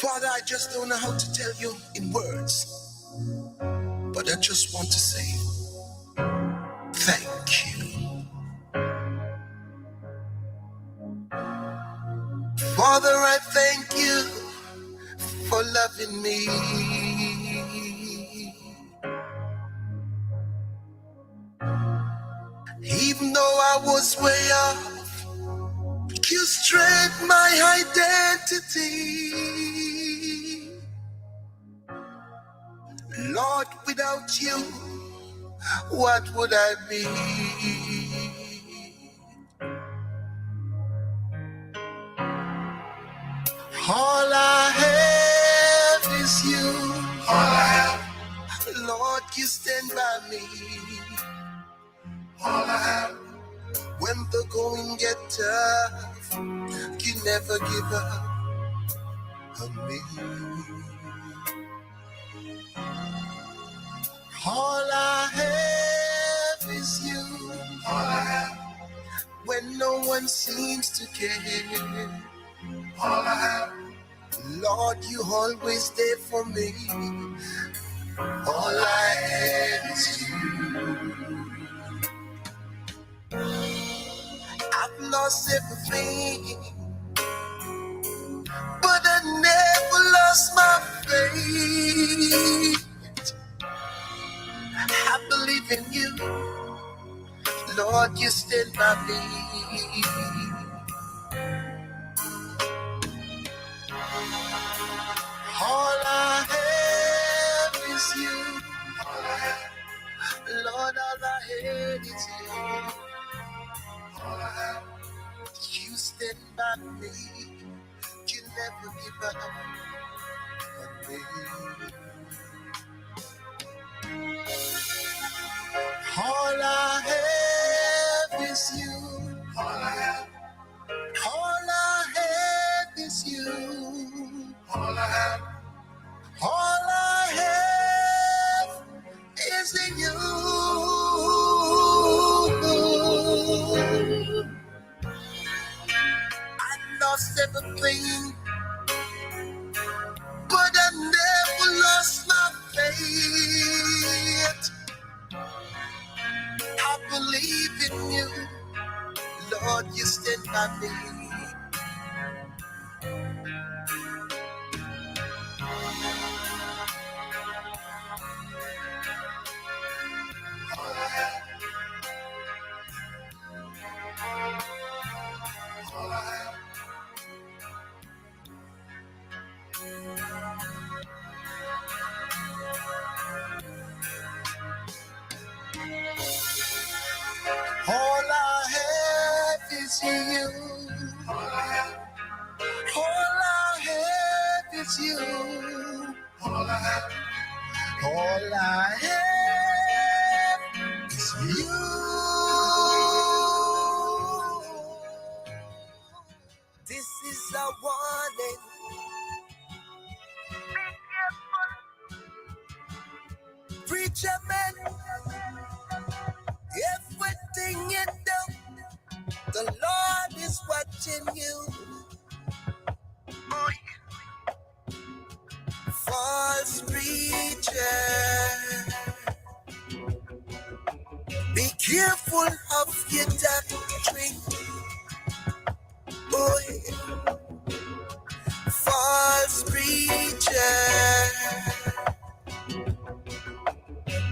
Father, I just don't know how to tell you in words, but I just want to say thank you. Father, I thank you for loving me. Even though I was way off, you strengthened my identity. Lord, without you, what would I be? All I have is you. All I have. Lord, you stand by me. All I have. When the going get tough, you never give up on me. All I have is you. All I have. When no one seems to care. All I have. Lord, you always there for me. All I have is you. I've lost everything, but I never lost my faith. I believe in you, Lord, you stand by me. All I have is you. All I have. Lord, all I have is you. All I have. You stand by me. You never give up on me. All I have is you. All I have. All I have is you. All I have. All I have is in you. I lost everything, but I never lost my faith. I believe in you, Lord, you stand by me. All I have. All I have. All I have is you. All I have. All I have is you. All I have. All I have is you. This is a warning. Preacher man, everything you do, the Lord is watching you. False preacher, be careful of your doctrine. Boy, false preacher,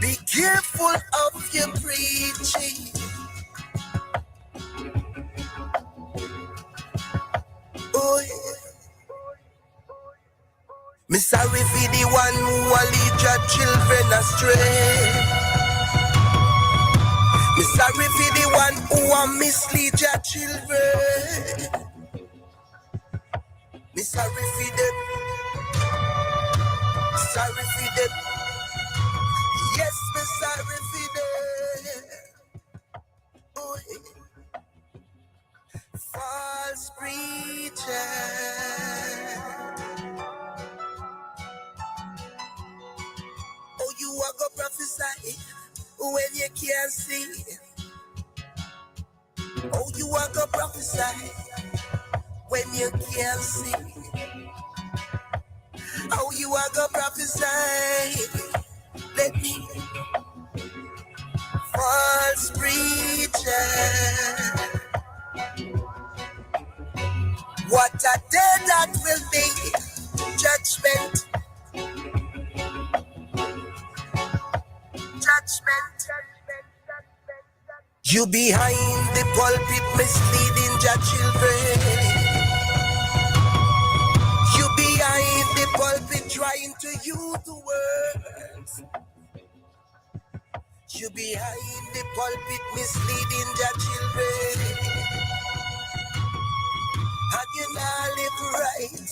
be careful of your preaching. Boy, me sorry for the one who will lead your children astray. Me sorry for the one who will mislead your children. Me sorry for them. Sorry for them. Yes, me sorry for them. Oh, false preacher. Oh, you are gonna prophesy when you can't see. Oh, you are gonna prophesy when you can't see. you are gonna prophesy. Let me false preacher. What a day that will be. Judgment, judgment. You behind the pulpit misleading your children. You behind the pulpit trying to use the words. You behind the pulpit misleading your children. And you not live right.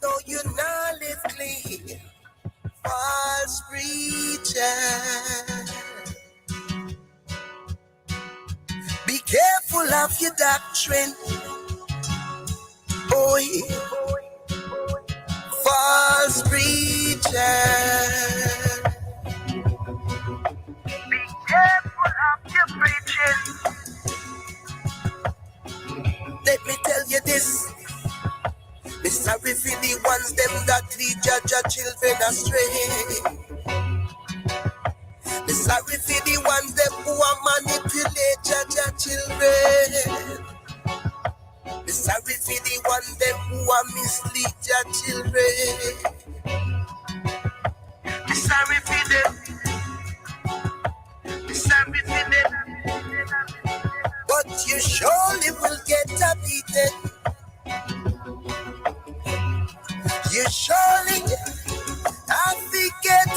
No, you not live clean. False preacher. Be careful of your doctrine. Boy, false preacher. Careful of your preaching. Let me tell you this. Be sorry for the ones them that lead your children astray. Be sorry for the ones them who are manipulate your children. Be sorry for the ones them who are mislead your children. Be sorry for them. Be sorry for them. But you surely will get a beating. You surely have to get.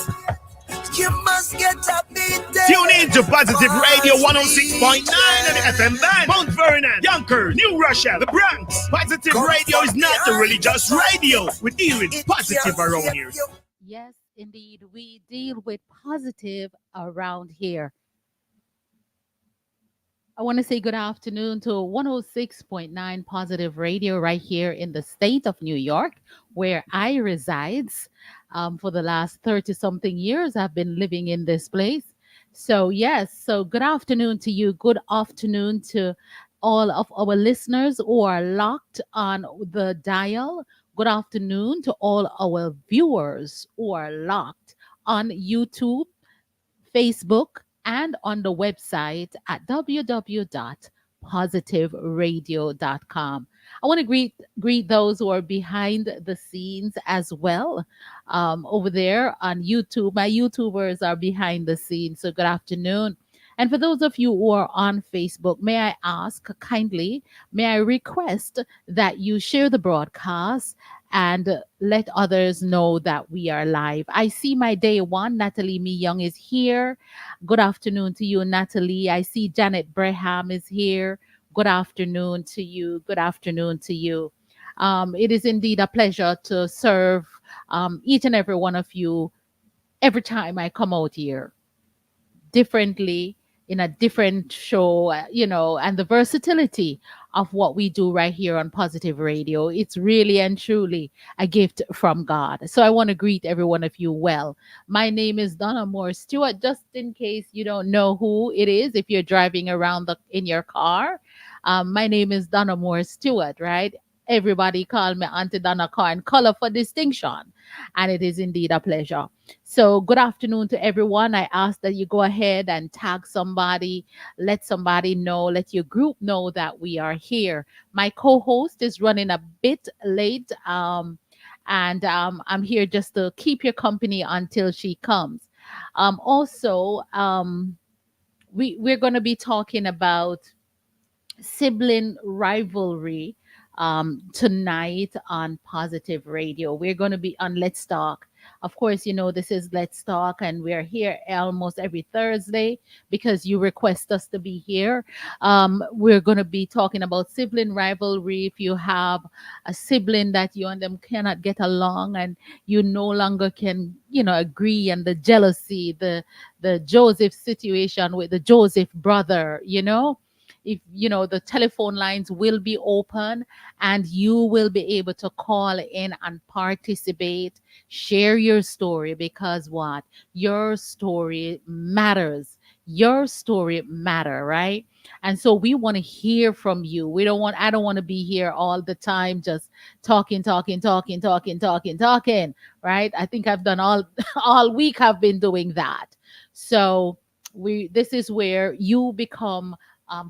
You must get a beating. Tune in to Positive Radio 106.9 on the FM band. Mount Vernon, Yonkers, New Russia, the Bronx. Positive Radio is not a religious radio. We deal with positive around here. Yes, indeed, we deal with positive around here. I want to say good afternoon to 106.9 Positive Radio right here in the state of New York, where I resides. For the last 30 something years, I've been living in this place. So, yes, so good afternoon to you. Good afternoon to all of our listeners who are locked on the dial. Good afternoon to all our viewers who are locked on YouTube, Facebook, and on the website at www.positiveradio.com. I want to greet those who are behind the scenes as well over there on YouTube. My YouTubers are behind the scenes, so good afternoon. And for those of you who are on Facebook, may I ask kindly, may I request that you share the broadcast and let others know that we are live. I see my day one, Natalie Me Young is here. Good afternoon to you, Natalie. I see Janet Braham is here. Good afternoon to you. Good afternoon to you. It is indeed a pleasure to serve each and every one of you every time I come out here differently in a different show, and the versatility of what we do right here on Positive Radio. It's really and truly a gift from God. So I want to greet every one of you well. My name is Donna Moore Stewart, just in case you don't know who it is, if you're driving around in your car. My name is Donna Moore Stewart, right? Everybody call me Auntie Donna Carr, color for distinction. And it is indeed a pleasure. So, good afternoon to everyone. I ask that you go ahead and tag somebody, let somebody know, let your group know that we are here. My co host is running a bit late, and I'm here just to keep your company until she comes. Also, we're going to be talking about sibling rivalry tonight on Positive Radio. We're going to be on Let's Talk. Of course, you know, this is Let's Talk, and we're here almost every Thursday because you request us to be here. We're going to be talking about sibling rivalry. If you have a sibling that you and them cannot get along and you no longer can, agree, and the jealousy, the Joseph situation with the Joseph brother, if the telephone lines will be open and you will be able to call in and participate, share your story, because what your story matters. Your story matter, right? And so we want to hear from you. I don't want to be here all the time just talking, right? I think I've done all all week I've been doing that. So we this is where you become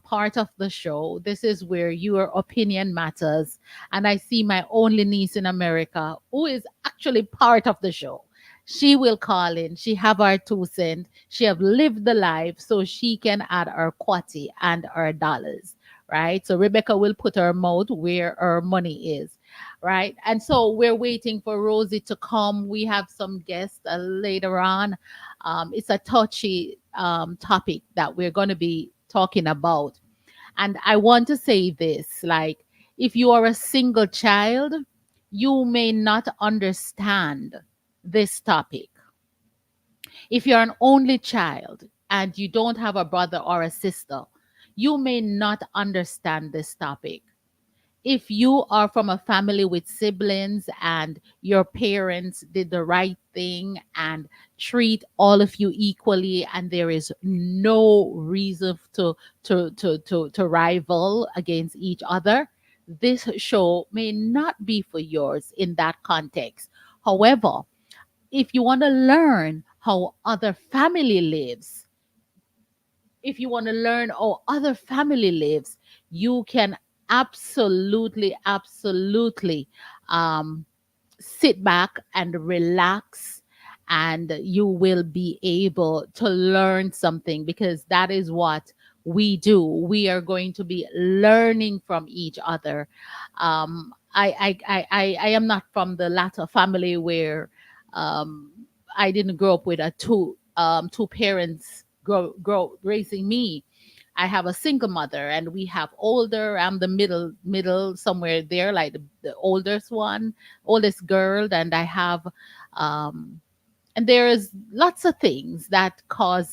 part of the show. This is where your opinion matters. And I see my only niece in America who is actually part of the show. She will call in. She have our 2 cent. She have lived the life so she can add our quati and our dollars, right? So Rebecca will put her mouth where her money is, right? And so we're waiting for Rosie to come. We have some guests later on. It's a touchy topic that we're going to be talking about. And I want to say this, like, if you are a single child, you may not understand this topic. If you're an only child and you don't have a brother or a sister, you may not understand this topic. If you are from a family with siblings and your parents did the right thing and treat all of you equally, and there is no reason to rival against each other, this show may not be for yours in that context. However, if you want to learn how other family lives, if you want to learn how other family lives, you can absolutely um, sit back and relax, and you will be able to learn something, because that is what we do. We are going to be learning from each other. I am not from the latter family where um, I didn't grow up with a two parents grow raising me. I have a single mother, and we have older. I'm the middle somewhere there, like the oldest one, oldest girl, and I have, um, and there is lots of things that cause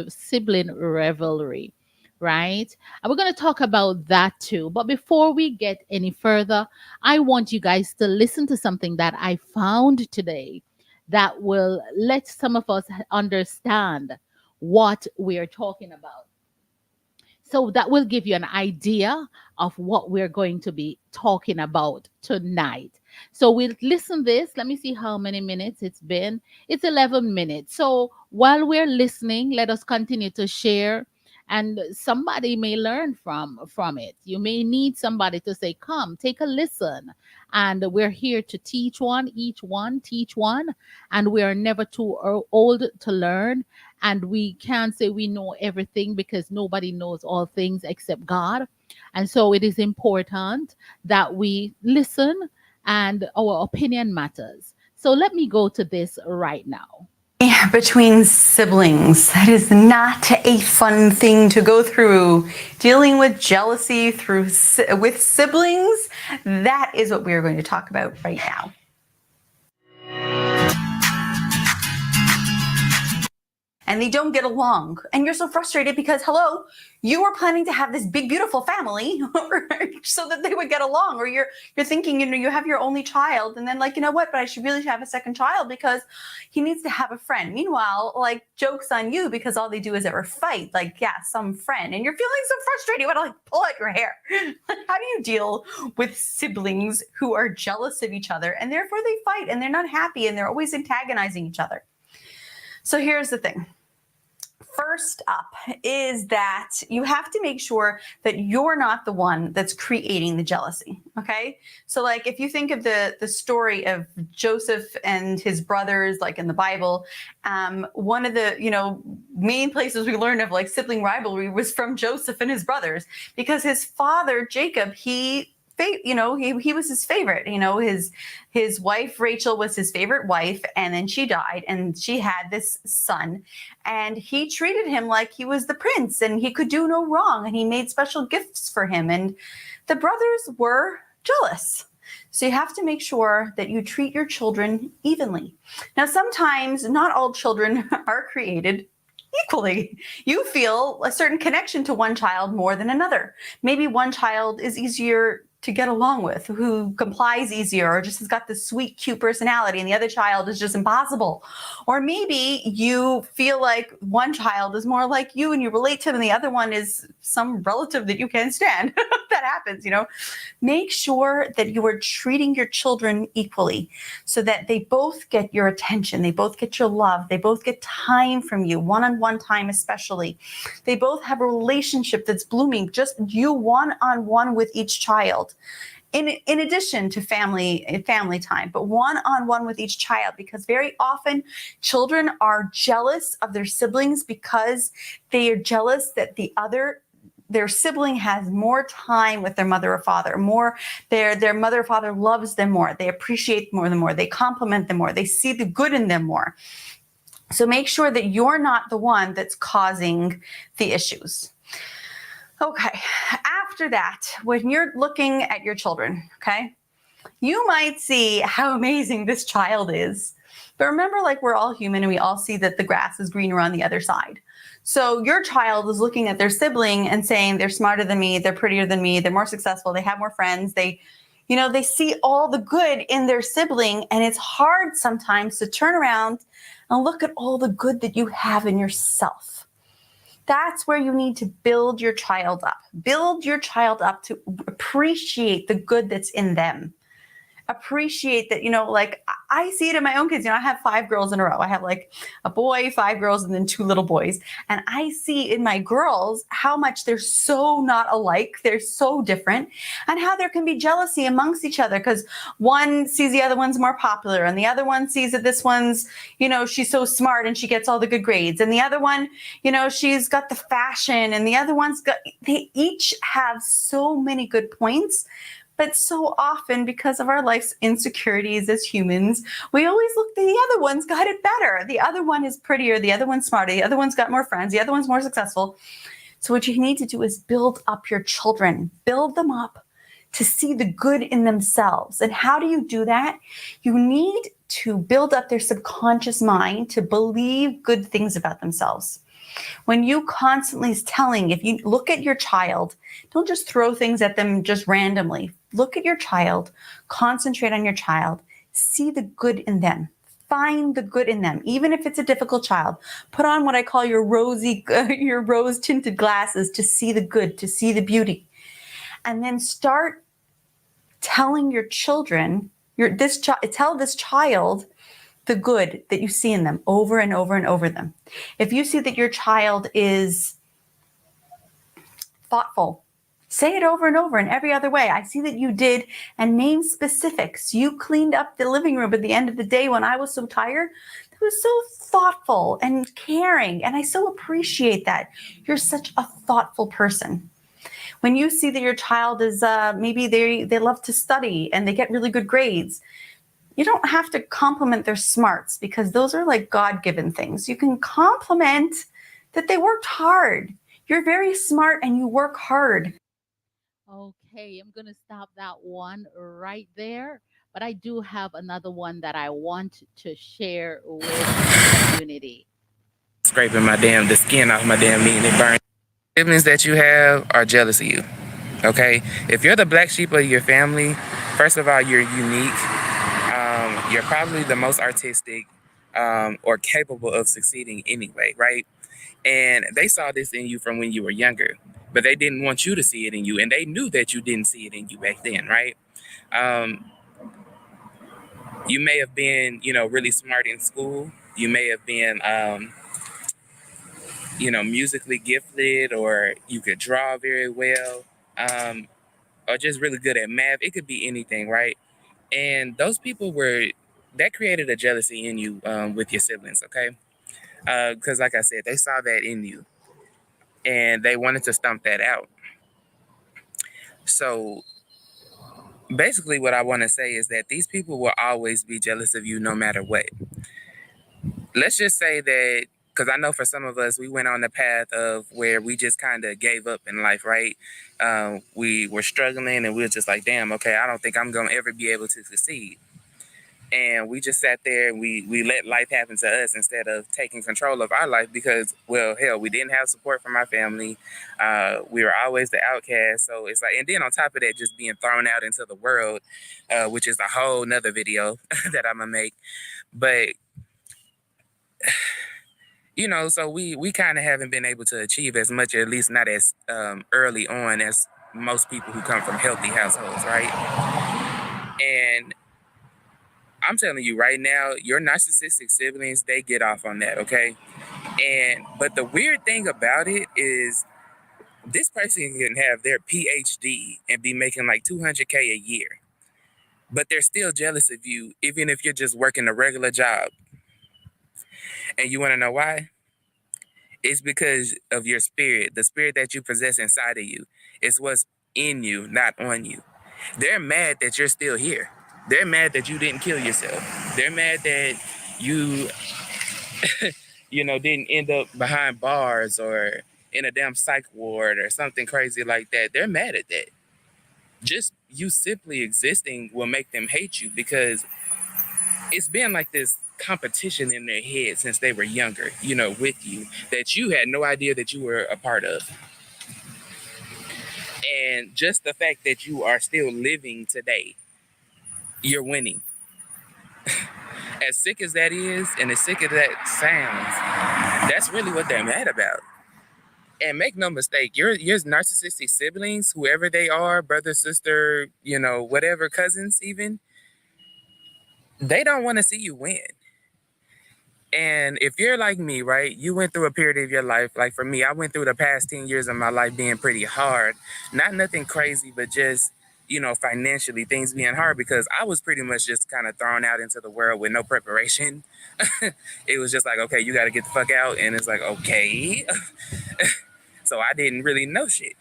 sibling rivalry, right? And we're going to talk about that too. But before we get any further, I want you guys to listen to something that I found today that will let some of us understand what we are talking about. So that will give you an idea of what we're going to be talking about tonight. So we'll listen this. Let me see how many minutes it's been. It's 11 minutes. So while we're listening, let us continue to share, and somebody may learn from it. You may need somebody to say, "Come, take a listen." And we're here to teach one, each one, teach one, and we are never too old to learn, and we can't say we know everything, because nobody knows all things except God. And so it is important that we listen, and our opinion matters. So let me go to this right now. Between siblings, that is not a fun thing to go through. Dealing with jealousy with siblings, that is what we're going to talk about right now. And they don't get along, and you're so frustrated because, hello, you were planning to have this big beautiful family so that they would get along, or you're thinking, you have your only child, and then, like, you know what, but I should really have a second child because he needs to have a friend. Meanwhile, like, joke's on you, because all they do is ever fight, like, yeah, some friend, and you're feeling so frustrated, you want to, like, pull out your hair. How do you deal with siblings who are jealous of each other, and therefore they fight, and they're not happy, and they're always antagonizing each other? So here's the thing. First up is that you have to make sure that you're not the one that's creating the jealousy, okay? So, like, if you think of the story of Joseph and his brothers, like in the Bible, one of the, main places we learn of, like, sibling rivalry was from Joseph and his brothers, because his father, Jacob, he was his favorite. His wife Rachel was his favorite wife, and then she died, and she had this son, and he treated him like he was the prince, and he could do no wrong, and he made special gifts for him, and the brothers were jealous. So you have to make sure that you treat your children evenly. Now, sometimes not all children are created equally. You feel a certain connection to one child more than another. Maybe one child is easier to get along with, who complies easier, or just has got this sweet, cute personality, and the other child is just impossible. Or maybe you feel like one child is more like you and you relate to them, and the other one is some relative that you can't stand. That happens, Make sure that you are treating your children equally so that they both get your attention, they both get your love, they both get time from you, one-on-one time especially. They both have a relationship that's blooming, just you one-on-one with each child. In addition to family time, but one-on-one with each child, because very often children are jealous of their siblings because they are jealous that their sibling has more time with their mother or father, their mother or father loves them more, they appreciate them more, they compliment them more, they see the good in them more. So make sure that you're not the one that's causing the issues. Okay, after that, when you're looking at your children, okay, you might see how amazing this child is. But remember, like, we're all human and we all see that the grass is greener on the other side. So your child is looking at their sibling and saying, they're smarter than me, they're prettier than me, they're more successful, they have more friends, they see all the good in their sibling, and it's hard sometimes to turn around and look at all the good that you have in yourself. That's where you need to build your child up. Build your child up to appreciate the good that's in them. Appreciate that, like I see it in my own kids. I have 5 girls in a row. I have like a boy, 5 girls, and then 2 little boys. And I see in my girls how much they're so not alike. They're so different, and how there can be jealousy amongst each other because one sees the other one's more popular, and the other one sees that this one's, she's so smart and she gets all the good grades. And the other one, she's got the fashion, and the other they each have so many good points. But so often, because of our life's insecurities as humans, we always look, the other one's got it better. The other one is prettier. The other one's smarter. The other one's got more friends. The other one's more successful. So what you need to do is build up your children. Build them up to see the good in themselves. And how do you do that? You need to build up their subconscious mind to believe good things about themselves. When you constantly if you look at your child, don't just throw things at them just randomly. Look at your child, concentrate on your child, see the good in them. Find the good in them, even if it's a difficult child. Put on what I call your rose-tinted glasses to see the good, to see the beauty. And then start telling your children, tell this child the good that you see in them over and over and over them. If you see that your child is thoughtful, say it over and over in every other way. I see that you did, and name specifics. You cleaned up the living room at the end of the day when I was so tired. It was so thoughtful and caring, and I so appreciate that. You're such a thoughtful person. When you see that your child is, maybe they love to study and they get really good grades, you don't have to compliment their smarts because those are like God-given things. You can compliment that they worked hard. You're very smart and you work hard. Okay, I'm going to stop that one right there. But I do have another one that I want to share with the community. Scraping the skin off my damn meat and it burns. Siblings that you have are jealous of you. Okay? If you're the black sheep of your family, first of all, you're unique. You're probably the most artistic or capable of succeeding anyway, right? And they saw this in you from when you were younger, but they didn't want you to see it in you, and they knew that you didn't see it in you back then, right? You may have been, really smart in school. You may have been, musically gifted, or you could draw very well, or just really good at math. It could be anything, right? And those people that created a jealousy in you with your siblings, okay? Because like I said, they saw that in you and they wanted to stomp that out. So basically what I want to say is that these people will always be jealous of you no matter what. Let's just say that, because I know for some of us, we went on the path of where we just kind of gave up in life, right? We were struggling and we were just like, damn, okay, I don't think I'm going to ever be able to succeed. And we just sat there and we let life happen to us instead of taking control of our life because, well, hell, we didn't have support from our family. We were always the outcast. So it's like, and then on top of that, just being thrown out into the world, which is a whole nother video that I'm going to make. But, you know, so we kind of haven't been able to achieve as much, or at least not as early on as most people who come from healthy households, right? And I'm telling you right now, your narcissistic siblings, they get off on that, okay? But the weird thing about it is this person can have their PhD and be making like $200K a year, but they're still jealous of you, even if you're just working a regular job. And you want to know why? It's because of your spirit, the spirit that you possess inside of you. It's what's in you, not on you. They're mad that you're still here. They're mad that you didn't kill yourself. They're mad that you, you know, didn't end up behind bars or in a damn psych ward or something crazy like that. They're mad at that. Just you simply existing will make them hate you because it's been like this competition in their head since they were younger, you know, with you, that you had no idea that you were a part of. And just the fact that you are still living today, you're winning. As sick as that is, and as sick as that sounds, that's really what they're mad about. And make no mistake, your narcissistic siblings, whoever they are, brother, sister, you know, whatever, cousins even, they don't want to see you win. And if you're like me, right, you went through a period of your life, like for me, I went through the past 10 years of my life being pretty hard. Not nothing crazy, but just, you know, financially, things being hard because I was pretty much just kind of thrown out into the world with no preparation. It was just like, okay, you got to get the fuck out. And it's like, okay. So I didn't really know shit.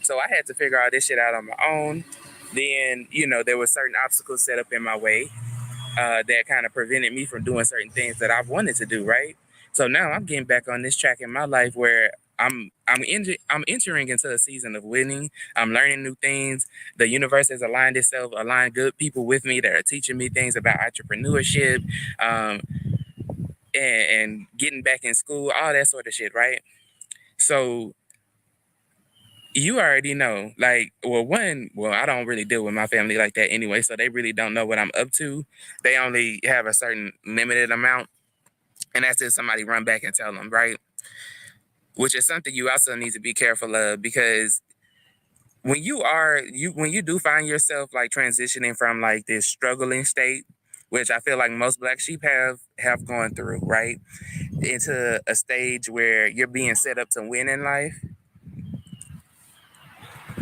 So I had to figure all this shit out on my own. Then, you know, there were certain obstacles set up in my way that kind of prevented me from doing certain things that I wanted to do, right? So now I'm getting back on this track in my life where I'm entering into a season of winning. I'm learning new things. The universe has aligned good people with me that are teaching me things about entrepreneurship, and getting back in school, all that sort of shit, right? So you already know, like, I don't really deal with my family like that anyway, so they really don't know what I'm up to. They only have a certain limited amount, and that's if somebody run back and tell them, right? Which is something you also need to be careful of, because when you do find yourself like transitioning from like this struggling state, which I feel like most black sheep have gone through, right, into a stage where you're being set up to win in life,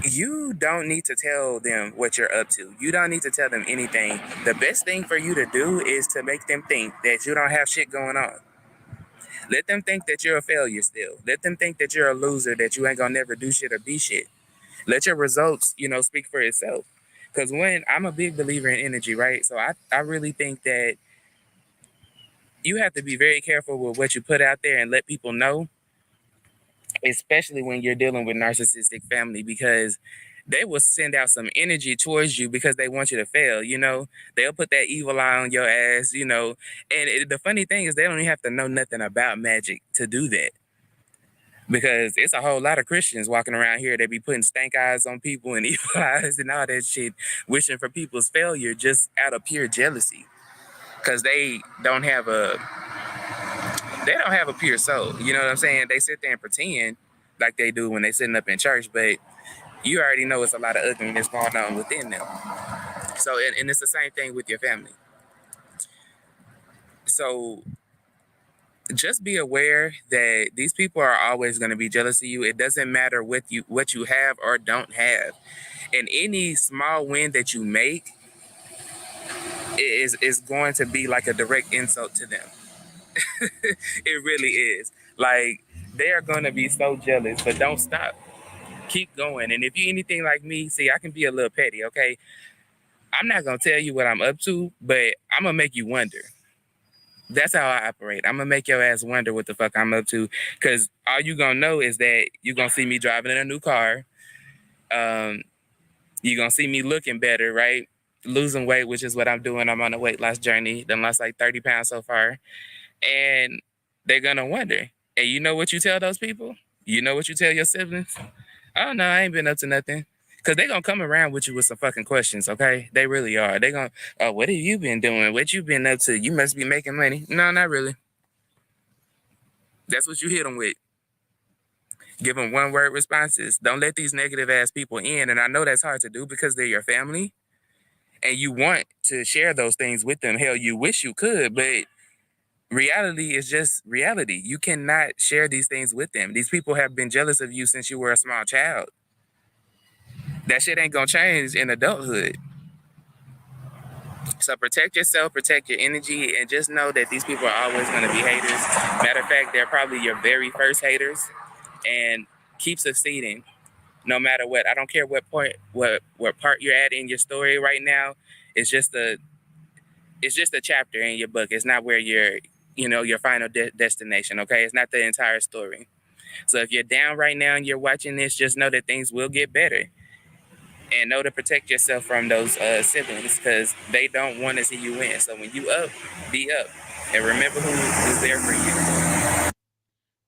you don't need to tell them what you're up to. You don't need to tell them anything. The best thing for you to do is to make them think that you don't have shit going on. Let them think that you're a failure still. Let them think that you're a loser, that you ain't gonna never do shit or be shit. Let your results, you know, speak for itself. Because when I'm a big believer in energy, right? So I really think that you have to be very careful with what you put out there and let people know, especially when you're dealing with narcissistic family, because they will send out some energy towards you because they want you to fail, you know? They'll put that evil eye on your ass, you know? And the funny thing is they don't even have to know nothing about magic to do that. Because it's a whole lot of Christians walking around here that be putting stank eyes on people and evil eyes and all that shit, wishing for people's failure just out of pure jealousy. Because they don't have a pure soul. You know what I'm saying? They sit there and pretend like they do when they sitting up in church, but you already know it's a lot of ugliness going on within them. So, and it's the same thing with your family. So just be aware that these people are always going to be jealous of you. It doesn't matter what you have or don't have. And any small win that you make is going to be like a direct insult to them. It really is. Like, they are going to be so jealous, but don't stop. Keep going. And if you're anything like me, see, I can be a little petty, okay? I'm not going to tell you what I'm up to, but I'm going to make you wonder. That's how I operate. I'm going to make your ass wonder what the fuck I'm up to, because all you going to know is that you're going to see me driving in a new car. You're going to see me looking better, right? losing weight, which is what I'm doing. I'm on a weight loss journey. Then lost like 30 pounds so far. And they're gonna wonder. And you know what you tell those people? You know what you tell your siblings? Oh no, I ain't been up to nothing. Cause they gonna come around with you with some fucking questions, okay? They really are. They gonna, oh, what have you been doing? What you been up to? You must be making money. No, not really. That's what you hit them with. Give them one word responses. Don't let these negative ass people in. And I know that's hard to do because they're your family and you want to share those things with them. Hell, you wish you could, but reality is just reality. You cannot share these things with them. These people have been jealous of you since you were a small child. That shit ain't gonna change in adulthood. So protect yourself, protect your energy, and just know that these people are always gonna be haters. Matter of fact, they're probably your very first haters. And keep succeeding no matter what. I don't care what part you're at in your story right now. It's just a chapter in your book. It's not where your final destination. Okay, it's not the entire story. So if you're down right now and you're watching this, just know that things will get better, and know to protect yourself from those siblings because they don't want to see you win. So when you up, be up, and remember who is there for you.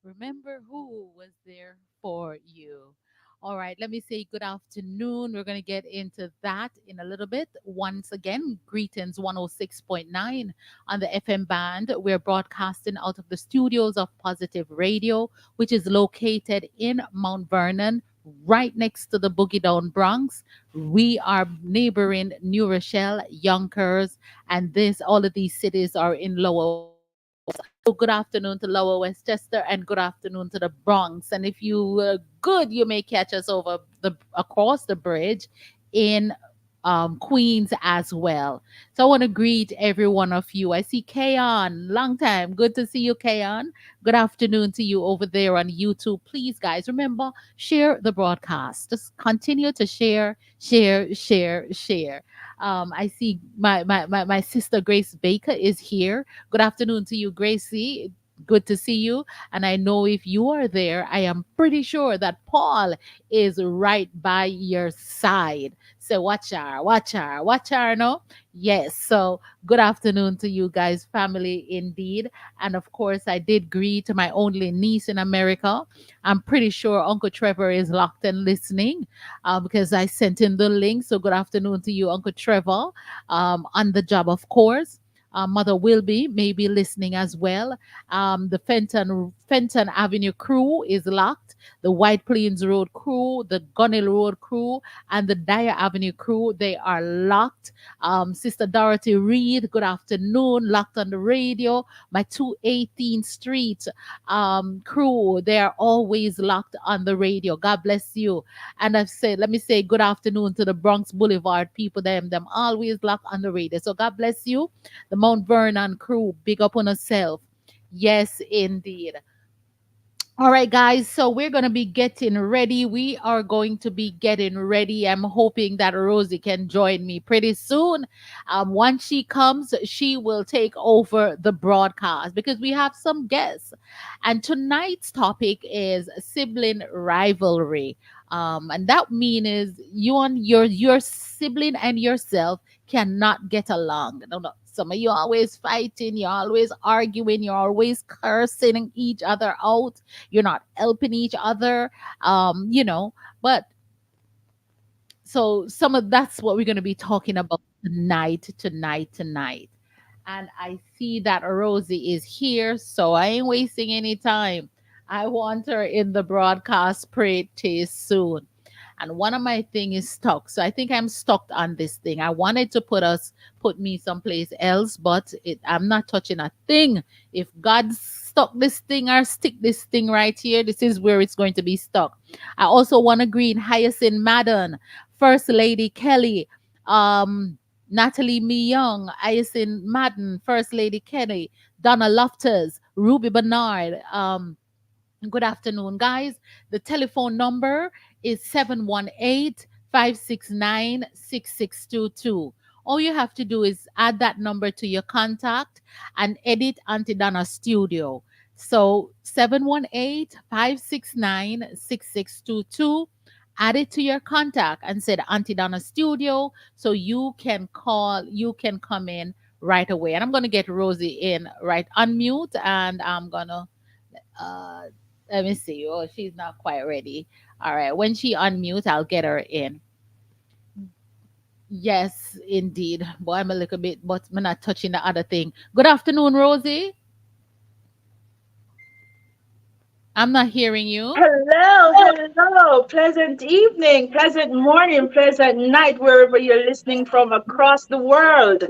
Remember who was there for you. All right, let me say good afternoon. We're going to get into that in a little bit. Once again, greetings 106.9 on the FM band. We're broadcasting out of the studios of Positive Radio, which is located in Mount Vernon, right next to the Boogie Down Bronx. We are neighboring New Rochelle, Yonkers, and all of these cities are in Lower Westchester. So good afternoon to Lower Westchester and good afternoon to the Bronx. And if you good, you may catch us over the across the bridge in Queens as well. So I want to greet every one of you. I see Kayon, long time. Good to see you, Kayon. Good afternoon to you over there on YouTube. Please, guys, remember, share the broadcast. Just continue to share, share, share, share. I see my sister Grace Baker is here. Good afternoon to you, Gracie. Good to see you. And I know if you are there, I am pretty sure that Paul is right by your side. So watch her, watch her, no? Yes. So good afternoon to you guys, family indeed. And of course, I did greet my only niece in America. I'm pretty sure Uncle Trevor is locked and listening because I sent in the link. So good afternoon to you, Uncle Trevor, on the job, of course. Mother will be maybe listening as well. The Fenton Avenue crew is locked. The White Plains Road crew, the Gunnell Road crew, and the Dyer Avenue crew, they are locked. Sister Dorothy Reed, good afternoon, locked on the radio. My 218th Street crew, they are always locked on the radio. God bless you. And I've said, let me say good afternoon to the Bronx Boulevard people, them always locked on the radio. So God bless you. The Mount Vernon crew, big up on yourself. Yes, indeed. All right, guys. So we're going to be getting ready. We are going to be getting ready. I'm hoping that Rosie can join me pretty soon. Once she comes, she will take over the broadcast because we have some guests. And tonight's topic is sibling rivalry. And that means you and your sibling and yourself cannot get along. No, no. Some of you always fighting, you're always arguing, you're always cursing each other out, you're not helping each other, but so some of that's what we're going to be talking about tonight. And I see that Rosie is here, so I ain't wasting any time. I want her in the broadcast pretty soon. And one of my thing is stuck, so I think I'm stuck on this thing. I wanted to put me someplace else, but I'm not touching a thing. If God stuck this thing or stick this thing right here, this is where it's going to be stuck. I also want to greet Hyacinth Madden, First Lady Kelly, Natalie Me Young, Hyacinth Madden, First Lady Kelly, Donna Loftus, Ruby Bernard. Good afternoon, guys. The telephone number is 718-569-6622. All you have to do is add that number to your contact and edit Auntie Donna Studio. So 718-569-6622. add it to your contact and said Auntie Donna Studio, so you can come in right away. And I'm gonna get Rosie in, right, unmute, and I'm gonna uh let me see. Oh, she's not quite ready. All right, when she unmute, I'll get her in. Yes, indeed. Boy, I'm a little bit, but I'm not touching the other thing. Good afternoon, Rosie. I'm not hearing you. Hello, hello. Pleasant evening, pleasant morning, pleasant night, wherever you're listening from across the world.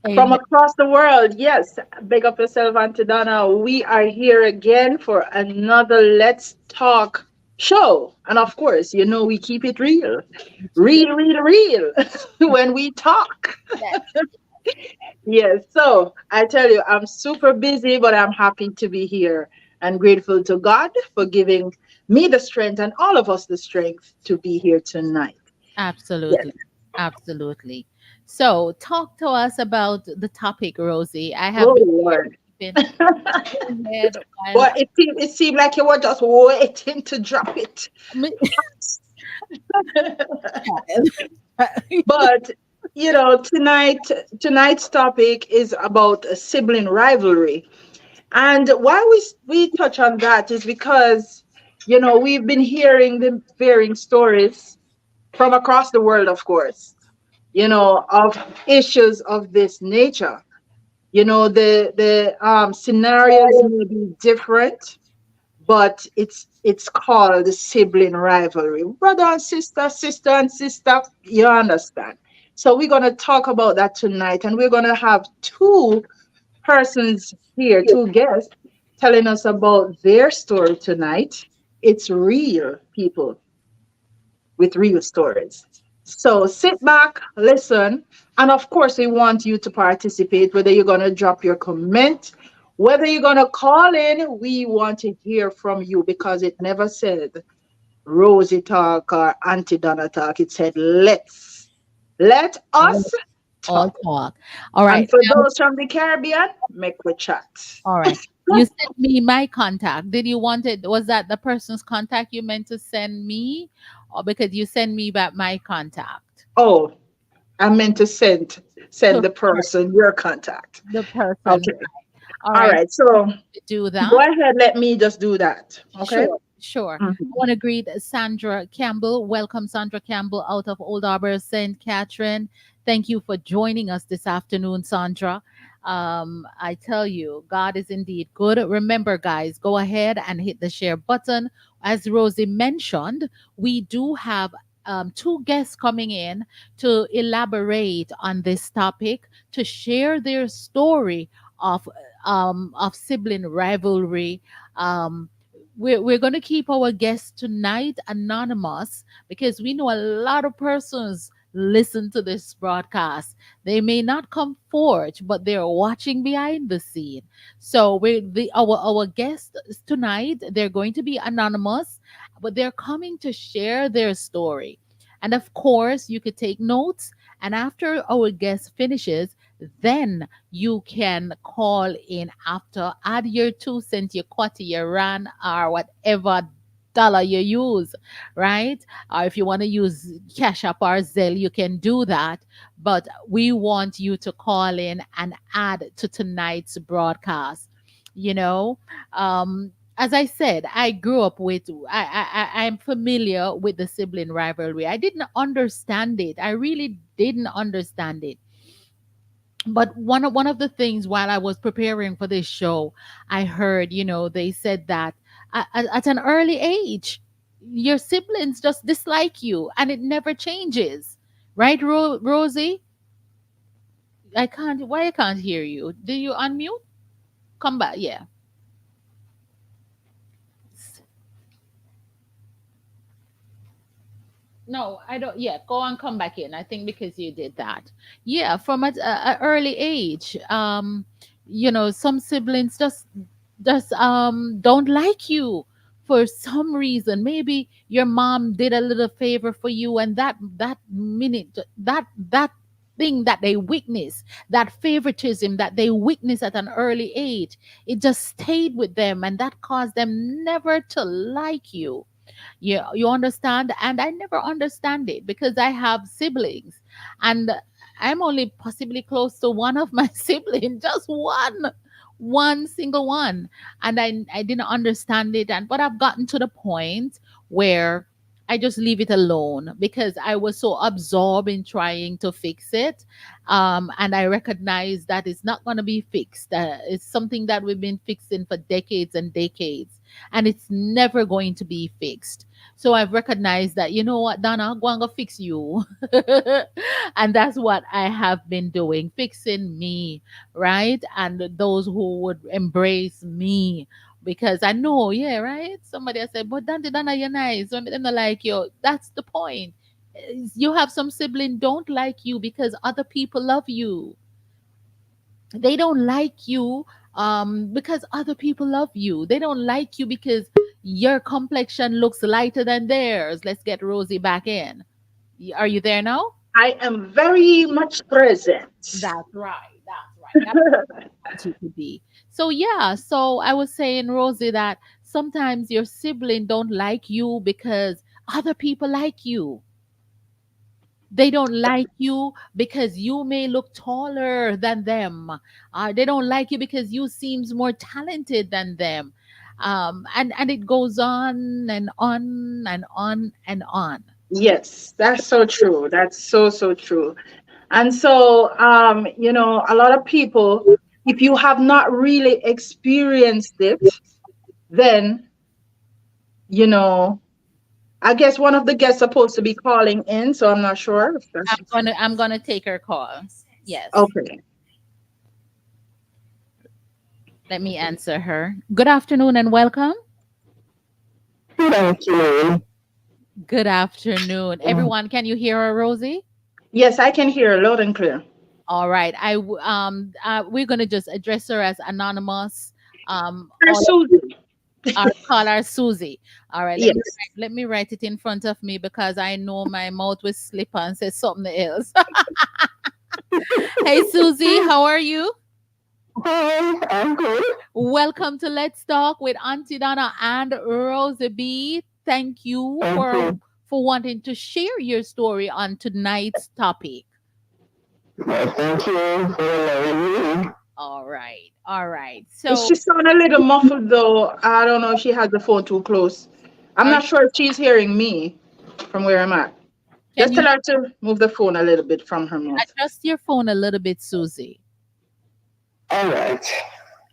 From Amen. across the world, yes. Big up yourself, Auntie Donna. We are here again for another Let's Talk show. And of course, we keep it real. It's real. Real, real, real when we talk. Yes, Yes, so I tell you, I'm super busy, but I'm happy to be here and grateful to God for giving me the strength and all of us the strength to be here tonight. Yes. absolutely. Absolutely. So, talk to us about the topic, Rosie. I have Oh, been Lord. keeping ahead while Well, it seemed like you were just waiting to drop it. But, tonight's topic is about a sibling rivalry. And why we touch on that is because, we've been hearing the varying stories from across the world, of course, of issues of this nature. The scenarios may be different, but it's called the sibling rivalry. Brother and sister, sister and sister, you understand. So we're gonna talk about that tonight, and we're gonna have two persons here, two guests, telling us about their story tonight. It's real people with real stories. So sit back, listen, and of course, we want you to participate, whether you're going to drop your comment, whether you're going to call in, we want to hear from you because it never said Rosie talk or Auntie Donna talk. It said, let all, us all talk. talk. All And right. for Now, those from the Caribbean, make we chat. all right. You sent me my contact. Did you want it? Was that the person's contact you meant to send me? Or because you send me back my contact? Oh, I meant to send To the her, person your contact. the person. Okay. All All right. right. So Do go that. ahead. Let me just do that. Okay. Sure, sure. I Mhm. want to greet Sandra Campbell. Welcome, Sandra Campbell, out of Old Harbor, St. Catherine. Thank you for joining us this afternoon, Sandra. I tell you, God is indeed good. Remember, guys, go ahead and hit the share button. As Rosie mentioned, we do have two guests coming in to elaborate on this topic, to share their story of sibling rivalry. Um, we're going to keep our guests tonight anonymous because we know a lot of persons listen to this broadcast. They may not come forward, but they're watching behind the scene. So our guests tonight, they're going to be anonymous, but they're coming to share their story. And of course, you could take notes. And after our guest finishes, then you can call in after, add your 2 cents, your quarter, your rand, or whatever dollar you use, right? Or if you want to use Cash App or Zelle, you can do that. But we want you to call in and add to tonight's broadcast. You know, as I said, I grew up with, I'm familiar with the sibling rivalry. I didn't understand it. I really didn't understand it, but one of the things while I was preparing for this show, I heard, they said that at an early age, your siblings just dislike you, and it never changes, right, Rosie? I can't. Why I can't hear you? Do you unmute? Come back. Yeah. No, I don't. Yeah, go and come back in. I think because you did that. Yeah, from a early age, some siblings just don't like you for some reason. Maybe your mom did a little favor for you, and that minute, that thing that they witness, that favoritism that they witness at an early age, it just stayed with them, and that caused them never to like you. You understand? And I never understand it because I have siblings, and I'm only possibly close to one of my siblings, just one single one. And I didn't understand it, and but I've gotten to the point where I just leave it alone because I was so absorbed in trying to fix it. And I recognize that it's not going to be fixed. It's something that we've been fixing for decades and decades, and it's never going to be fixed. So I've recognized that, you know what, Donna, I'm going to fix you. And that's what I have been doing, fixing me, right? And those who would embrace me, because I know, yeah, right? Somebody has said, but Donna, you're nice. When they don't like you, that's the point. You have some sibling don't like you because other people love you. They don't like you because other people love you. They don't like you because your complexion looks lighter than theirs. Let's get Rosie back in. Are you there now? I am very much present. That's right. That's right. That's what you could be. So yeah, so I was saying, Rosie, that sometimes your sibling don't like you because other people like you. They don't like you because you may look taller than them. They don't like you because you seems more talented than them. And it goes on and on and on and on. Yes, that's so true. That's so, so true. And so, a lot of people, if you have not really experienced it, then, you know, I guess one of the guests supposed to be calling in, so I'm not sure if that's I'm gonna take her call. Yes. okay. Let me answer her. Good afternoon and welcome. Good afternoon. Good afternoon. Everyone, can you hear her, Rosie? Yes, I can hear loud and clear. All right. We're gonna just address her as anonymous. Here's Susie. I'll call her Susie. All right. Yes. Let me write it in front of me because I know my mouth will slip and say something else. Hey, Susie, how are you? Hi, I'm good. Welcome to Let's Talk with Auntie Donna and Rosie B. Thank you Thank for you. wanting to share your story on tonight's topic. Well, thank you for allowing me. All right. All right. Is So she sound a little muffled though? I don't know if she has the phone too close. I'm Are not sure if she's hearing me from where I'm at. can Just you tell her to move the phone a little bit from her mouth. adjust your phone a little bit, Susie? All right.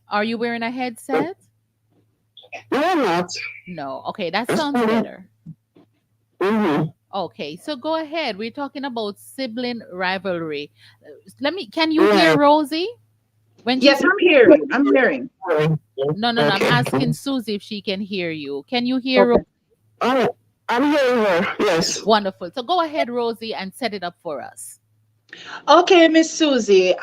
Are you wearing a headset? No, I'm not. No. Okay, that sounds better. Mm-hmm. Okay, so go ahead. We're talking about sibling rivalry. Can you hear Yeah. Rosie? When she Yes, I'm hearing. I'm hearing. No, I'm Okay. asking Susie if she can hear you. Can you hear Okay. Oh, I'm hearing her. Yes. Wonderful. So go ahead, Rosie, and set it up for us. Okay, Miss Susie.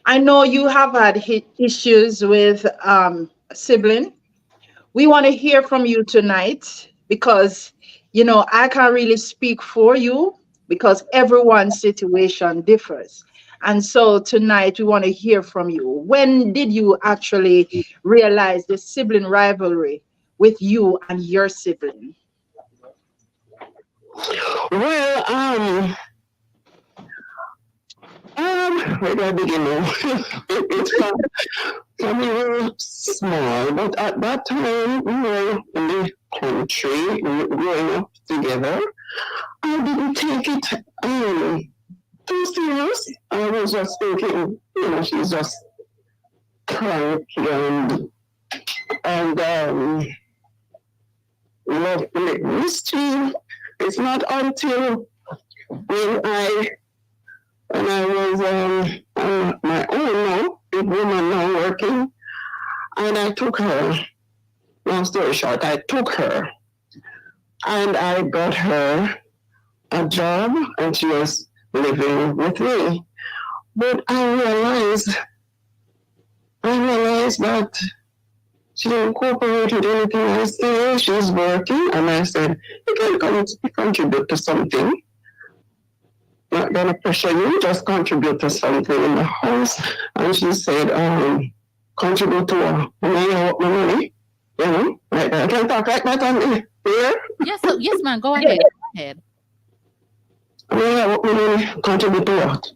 I know you have had issues with a sibling. We want to hear from you tonight because I can't really speak for you because everyone's situation differs. And so tonight we want to hear from you. When did you actually realize the sibling rivalry with you and your sibling? Well, where do I begin now? It's from we were small, but at that time we were in the country, growing up together. I didn't take it too serious. I was just thinking, she's just cranky and love mischief. It's not until when I was on my own now, big woman now working, and I took her. Long story short, I took her and I got her a job, and she was living with me. But I realized that she didn't cooperate with anything I say. She's working, and I said, you can come to contribute to something. Not gonna pressure you, just contribute to something in the house. And she said, contribute to what? My money, like that. I can talk like that on me. Yeah? Yes, ma'am. Go ahead. Go ahead. Yeah, what women contribute to what?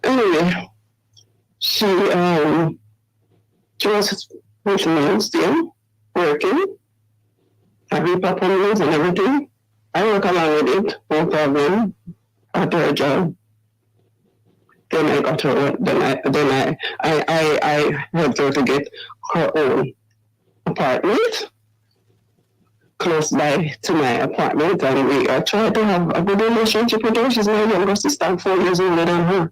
Anyway, she was with me still working, having performance and everything. I work along with it, no problem. After a job. Then I got her. I helped her to get her own apartment close by to my apartment, and we tried to have a good relationship with her. She's my younger sister, I'm 4 years older than her,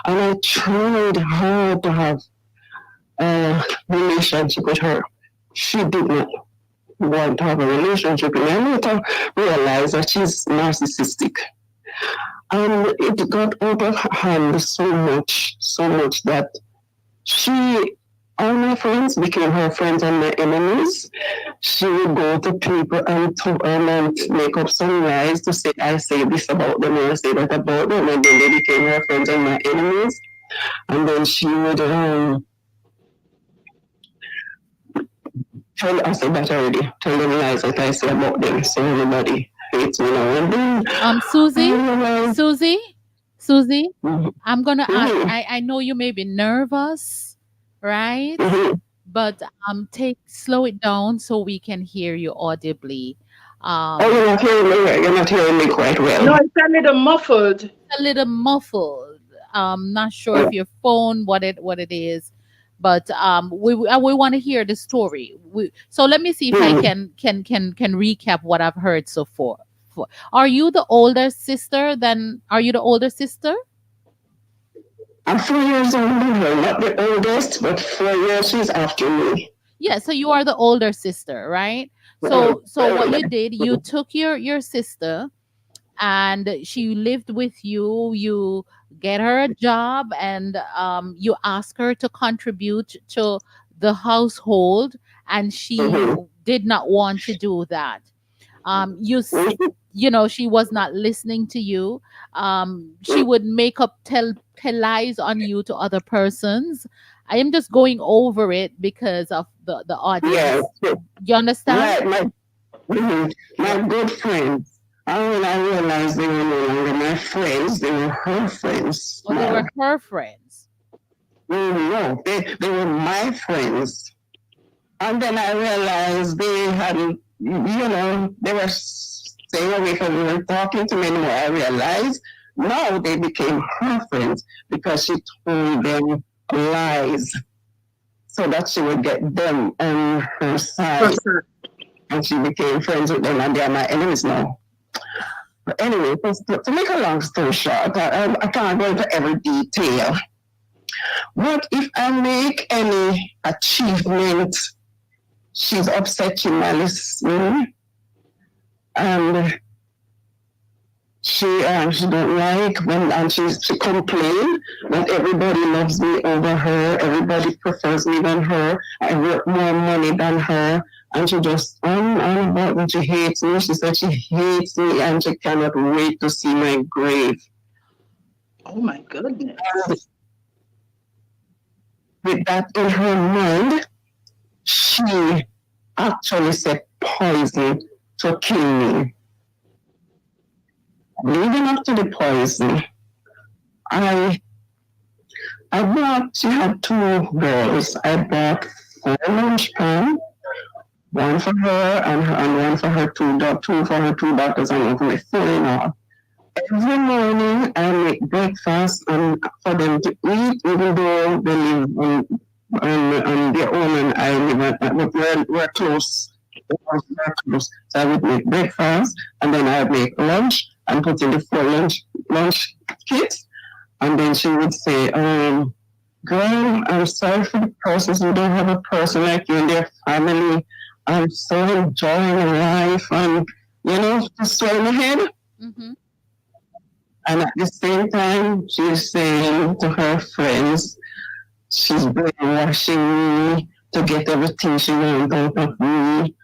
and I tried hard to have a relationship with her. She did not want to have a relationship, and I later realized that she's narcissistic. And it got out of hand so much that all my friends became her friends and my enemies. She would go to people and make up some lies to say I say this about them and I say that about them, and then they became her friends and my enemies. And then she would I said that already. Tell them lies that I say about them, so everybody hates me now. And then Susie, Mhm. I'm gonna ask. Mhm. I know you may be nervous, right? Mhm. But slow it down so we can hear you audibly. Oh, you're not hearing me right. You're not hearing me quite well. No, it's a little muffled. A little muffled. Not sure if your phone what it is, but we want to hear the story. So let me see if I can recap what I've heard so far. Are you the older sister? Are you the older sister? I'm 4 years older than her, not the oldest, but 4 years she's after me. Yeah, so you are the older sister, right? So what you did, you took your sister and she lived with you. You get her a job and you ask her to contribute to the household, and she did not want to do that. She was not listening to you. She would make up tell lies on you to other persons. I am just going over it because of the audience. Yeah. You understand? Right, my good friends. And when I realized they were no longer my friends, they were her friends. Or they were her friends. No, they were my friends. And then I realized they hadn't, they were staying away from me and talking to me anymore. I realized now they became her friends because she told them lies so that she would get them on her side. And she became friends with them, and they are my enemies now. But anyway, to make a long story short, I can't go into every detail. What if I make any achievement? She's upset, she malice me, and she don't like and she complained that everybody loves me over her, everybody prefers me than her, I work more money than her, and she just on about that she hates me. She said she hates me and she cannot wait to see my grave. Oh my goodness. And with that in her mind, she actually said poison to kill me. Leading up to the poison, she had two girls. I bought 4 lunch pans, one for her and one for her two for her 2 daughters and one for my son-in-law. Every morning I make breakfast and for them to eat, even though they live on their own and I live we're close. We're close. So I would make breakfast and then I would make lunch and put in the 4 lunch kits. And then she would say, girl, I'm sorry for the persons who don't have a person like you in their family. I'm so enjoying life and, just swell my head. Mm-hmm. And at the same time, she's saying to her friends, she's brainwashing me to get everything she wants out of me.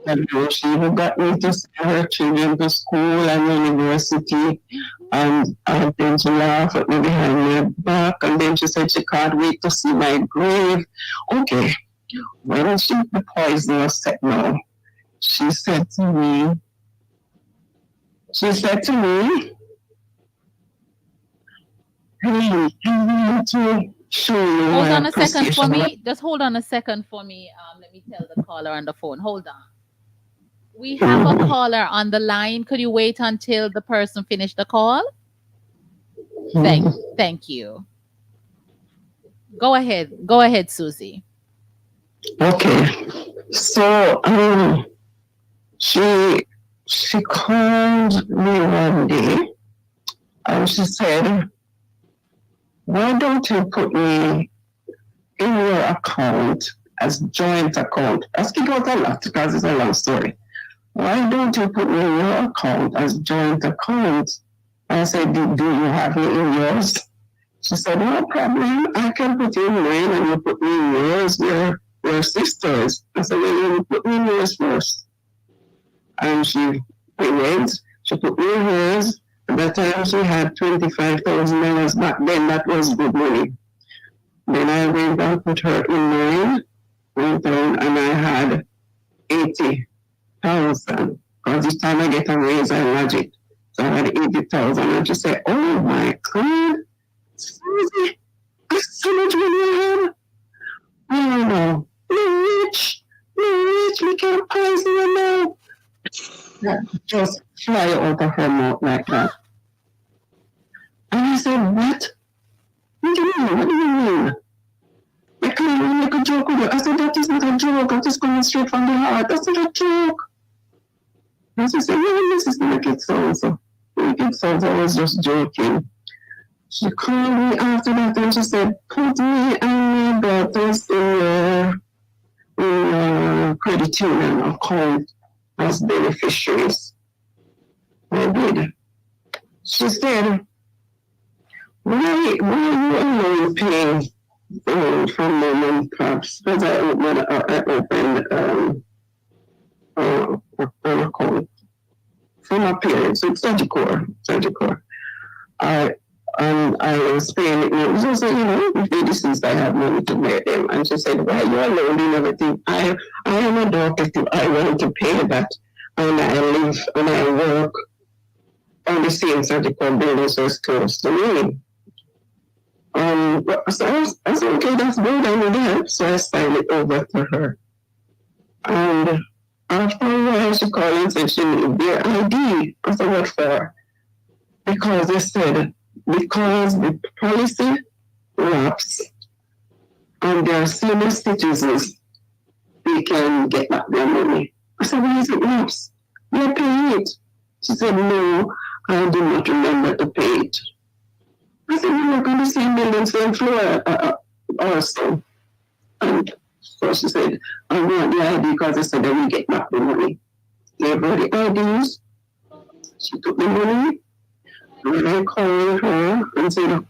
And she even got me to send her children to school and university. And then she laughed at me behind my back. And then she said she can't wait to see my grave. Okay, when she the poison was set now, she said to me, hey, I want to show you Hold my on a second for appreciation. me. Just hold on a second for me. Let me tell the caller on the phone. Hold on. We have a caller on the line. Could you wait until the person finished the call? Thank you. Go ahead, Susie. Okay. So she called me one day and she said, why don't you put me in your account as joint account? Let's keep out a lot because it's a long story. Why don't you put me in your account as joint account? I said, do you have me in yours? She said, no problem. I can put you in mine and you put me in yours. We're sisters. I said, well, you put me in yours first. And she went. She put me in hers. At that time, she had $25,000 back then. That was good money. Then I went and put her in mine, went down, and I had 80,000. Because each time I get a raise, I lodge it. So I had 80,000. And she said, oh my God, Susie, that's so much money I have. Oh, you're rich, we can't poison you now. That just fly out of her mouth like that. And I said, what? What do you mean? What do you mean? I can't even make a joke with you. I said, that is not a joke. That is coming straight from the heart. That's not a joke. And she said, well, this is make it sound so. Make it sound I was just joking. She called me after that and she said, put me and my daughters in your credit union account as beneficiaries. I did. She said, why you alone paying for mom and pops? Because I opened an account for my parents. It's Sagicor. I was paying it. It was also, if they deceased, I have money to pay them. And she said, why you alone in everything? I am a daughter too. I want to pay that. And I live and I work on the same Sagicor building, so it's close to me. So I said, okay, that's good. I need help. So I signed it over to her. And after a while, she called and said she needed their ID. I said, what for? Because they said, because the policy lapse and their senior citizens, they can get back their money. I said, why is it lapse? You pay it. She said, no, I do not remember to pay it. I said, we work on the same building, same floor also. And so she said, I want the ID because I said that we get back the money. Gave her the IDs. She took the money. And I called her and said,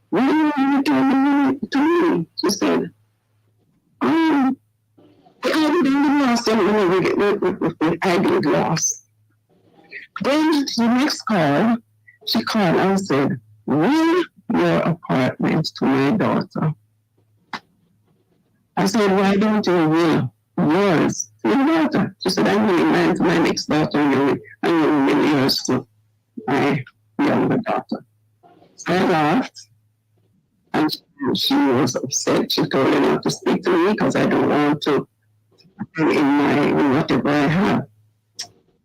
why do you want to return the money to me? She said, the ID didn't lost and we get the ID lost. Then the next call, she called and said, will your apartment to my daughter? I said, why don't you will yours to your daughter? She said, I'm willing mine to my next daughter, and I'm willing yours to my younger daughter. So I laughed, and she was upset. She told me not to speak to me because I don't want to in whatever I have.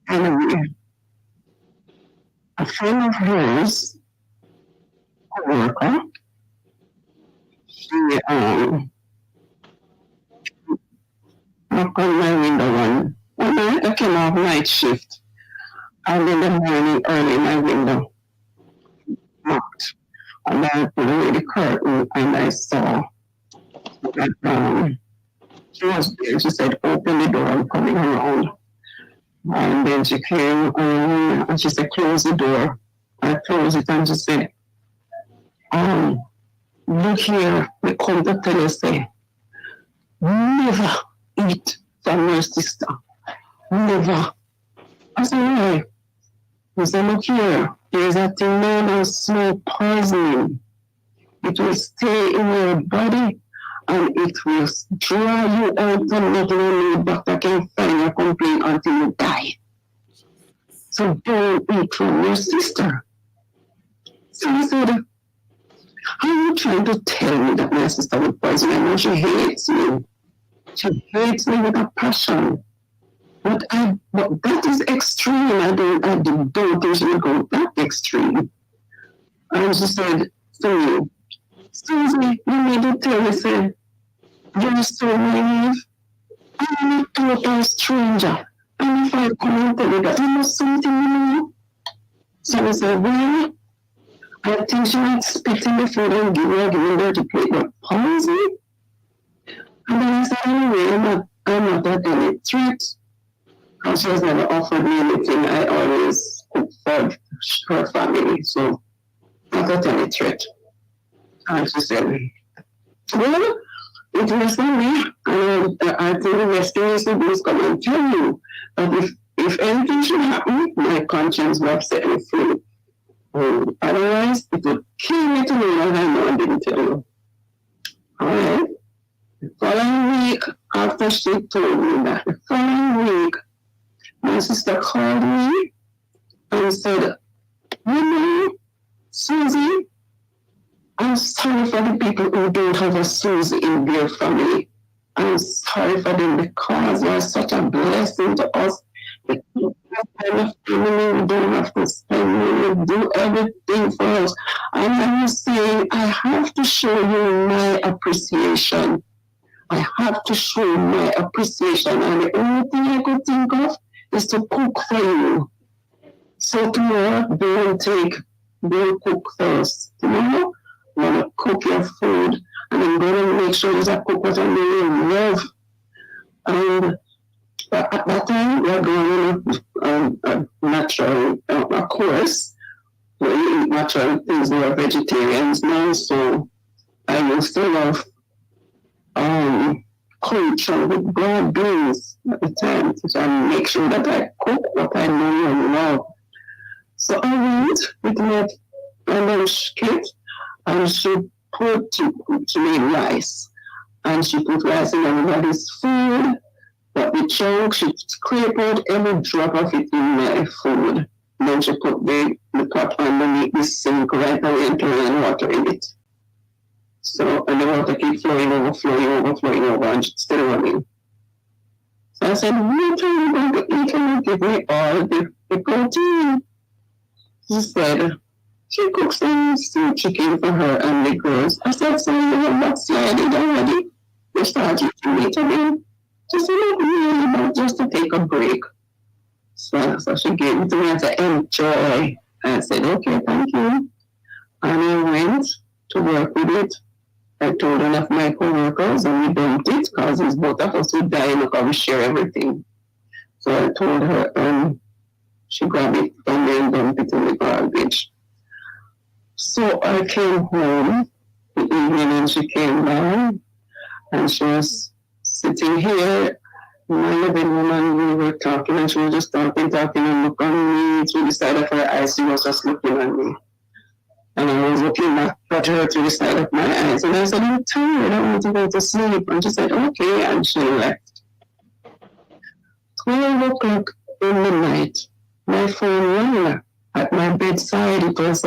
Anyway, a friend of hers, a worker, she knocked on my window one night. I came off night shift, and in the morning, early, my window knocked. And I put away the curtain, and I saw that she was there. She said, open the door, I'm coming around. And then she came and she said, close the door. I closed it and she said, look here, we come to tell you, say, never eat from your sister. Never. I said, why? He said, look here, there's a thing known as smoke poisoning. It will stay in your body and it will draw you out from not only doctor can find your complaint until you die. So don't eat from your sister. So he said, how are you trying to tell me that my sister would poison? I know she hates me. She hates me with a passion. But that is extreme. I don't think she would go that extreme. And she said, so Susie, you need to tell me, said, you're so naive. I'm a total stranger. And if I come and tell you that you know something you know. So I said, well, I think she might spit in the food and give me dirty plate, but poison? And then I said, anyway, I'm not at any threat. And she has never offered me anything. I always cook for her family, so not at any threat. And she said, well, it was for me. And I think the best thing is to do is come and tell you that if anything should happen, my conscience will set me free. Otherwise, it would kill me to know that I know I didn't tell you. All right. The following week, after she told me that, the following week, my sister called me and said, you know, Susie, I'm sorry for the people who don't have a Susie in their family. I'm sorry for them because you're such a blessing to us. We don't have to spend money, do everything for us. And I was saying, I have to show you my appreciation. I have to show you my appreciation. And the only thing I could think of is to cook for you. So tomorrow, don't cook first. Tomorrow, I'm going to cook your food. And I'm going to make sure there's a cook what I really love. And at that time, we're going a natural course where you eat natural things. We are vegetarians now, so I used to love culture with broad beans at the time. So I make sure that I cook what I know and love. So I went with my lunch kit, and she made rice, and she put rice in everybody's food. But the chunk, she scraped out every drop of it in my food. Then she put the pot underneath the sink right away and turned water in it. So, and the water keep flowing over, and she's still running. So I said, what are you going to eat when you give me all the protein? She said, she cooks some steamed chicken for her and the girls. I said, so you have backslided already? You started to eat again? Just just to take a break. So she gave it to me as I enjoy. I said, okay, thank you. And I went to work with it. I told one of my co-workers and we dumped it because it's both of us who die because we share everything. So I told her, she grabbed it from me and dumped it in the garbage. So I came home the evening and she came down and she was sitting here in my living room and we were talking and she was just talking and looking at me through the side of her eyes. She was just looking at me. And I was looking back at her through the side of my eyes. And I said, I'm tired, I want to go to sleep. And she said, okay, and she left. 12 o'clock in the night, my phone rang at my bedside. It was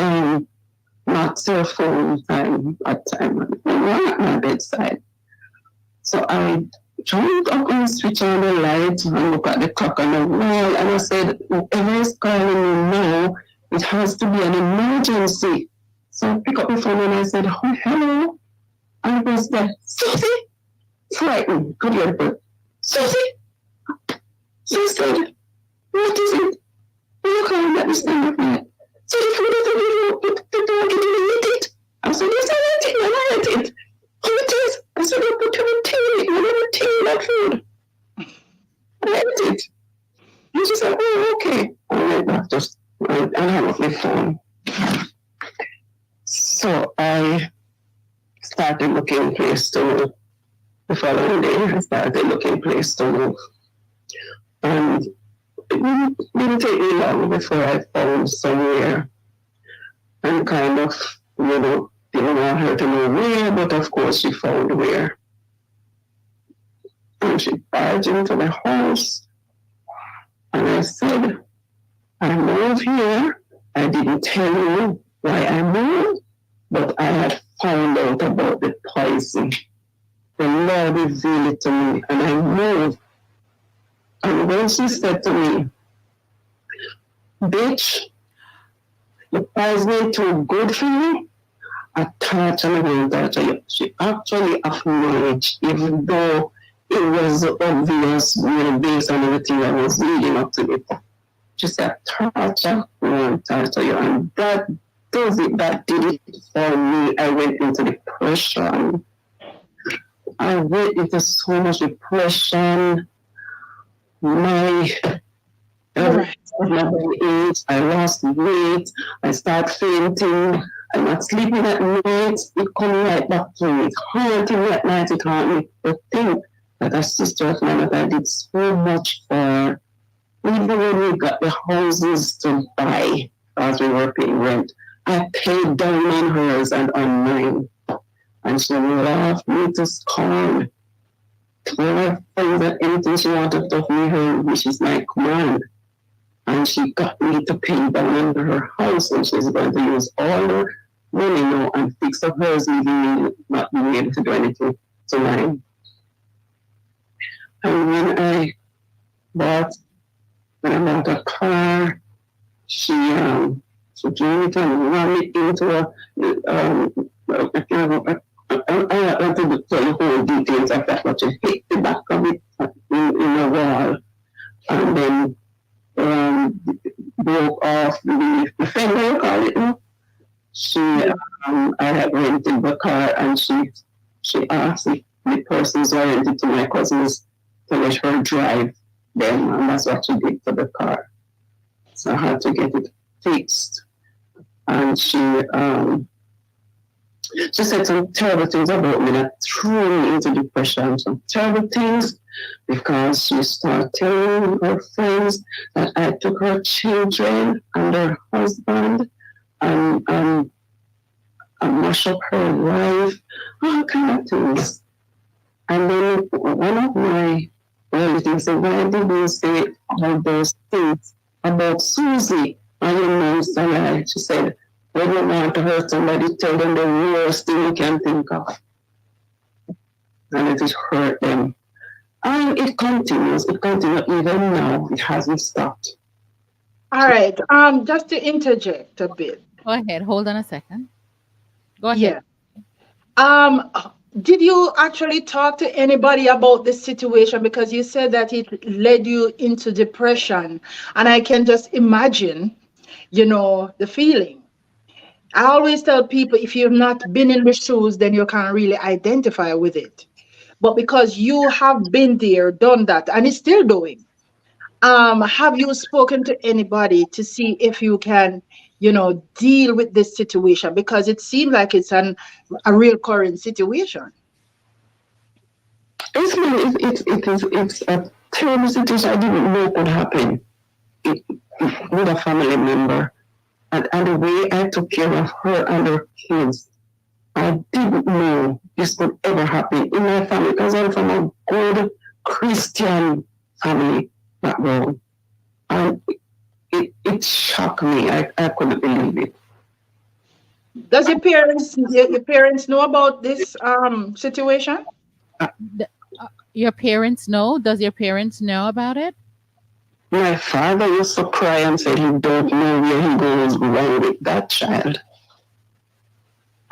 not cell phone time at time. It rang at my bedside. So I jumped up and switched on the light and looked at the clock on the wall. And I said, whoever is calling me now, it has to be an emergency. So I picked up the phone and I said, oh, hello. And it was there, Susie? Frightened, good Lord, Susie? She said, what is it? Are you calling at this time of night? So the food that the dog didn't eat it. I said, yes, I ate it, and I ate it. Here it is. I said, I put tea in that food. I ate it. And she said, oh, okay. And I just hung up my phone. So I started looking place to move. The following day, I started looking place to move. And it didn't take me long before I found somewhere and kind of, didn't want her to know where, but of course she found where. And she barged into the house. And I said, I moved here. I didn't tell you why I moved, but I had found out about the poison. The Lord revealed it to me, and I moved. And when she said to me, bitch, the poison is too good for you, I thought and I went that she actually acknowledged, even though it was obvious, based on everything that was leading up to it. She said, torture, torture you. And that does it, that did it for me. I went into depression. I went into so much depression. My age, I lost weight, I start fainting, I'm not sleeping at night, it coming right back to me. It's haunting me at night, it haunts me to think that a sister of mine that I did so much for, even when we got the houses to buy as we were paying rent, I paid down on hers and on mine. And she laughed me to scorn. When I found that anything she wanted of me, her which is my command. And she got me to pay down under her house, and she's going to use all her money now and fix up hers, leaving me not being able to do anything to mine. And when I bought a car, she drove it and ran it into a I don't want to tell you the whole details of that, but she hit the back of it in a wall, and then broke off the fender, you call it now. I had rented the car, and she asked if the persons were rented to my cousins to let her drive them, and that's what she did to the car. So I had to get it fixed. And she said some terrible things about me that threw me into depression, some terrible things, because she started telling her friends that I took her children and her husband and mash up her life, all kind of things. And then one of my relatives said, why did you say all those things about Susie? And you know, so she said, when you want to hurt somebody, tell them the worst thing you can think of. And it just hurt them. And it continues even now. It hasn't stopped. All right. Just to interject a bit. Go ahead. Hold on a second. Go ahead. Yeah. Did you actually talk to anybody about this situation? Because you said that it led you into depression. And I can just imagine, the feeling. I always tell people, if you've not been in the shoes, then you can't really identify with it. But because you have been there, done that, and it's still doing, have you spoken to anybody to see if you can, deal with this situation? Because it seems like it's a real current situation. It's a terrible situation I didn't know could happen with a family member. And the way I took care of her and her kids, I didn't know this could ever happen in my family, because I'm from a good Christian family background. And it shocked me. I couldn't believe it. Does your parents know about this situation? Your parents know? Does your parents know about it? My father used to cry and say he don't know where he goes wrong with that child.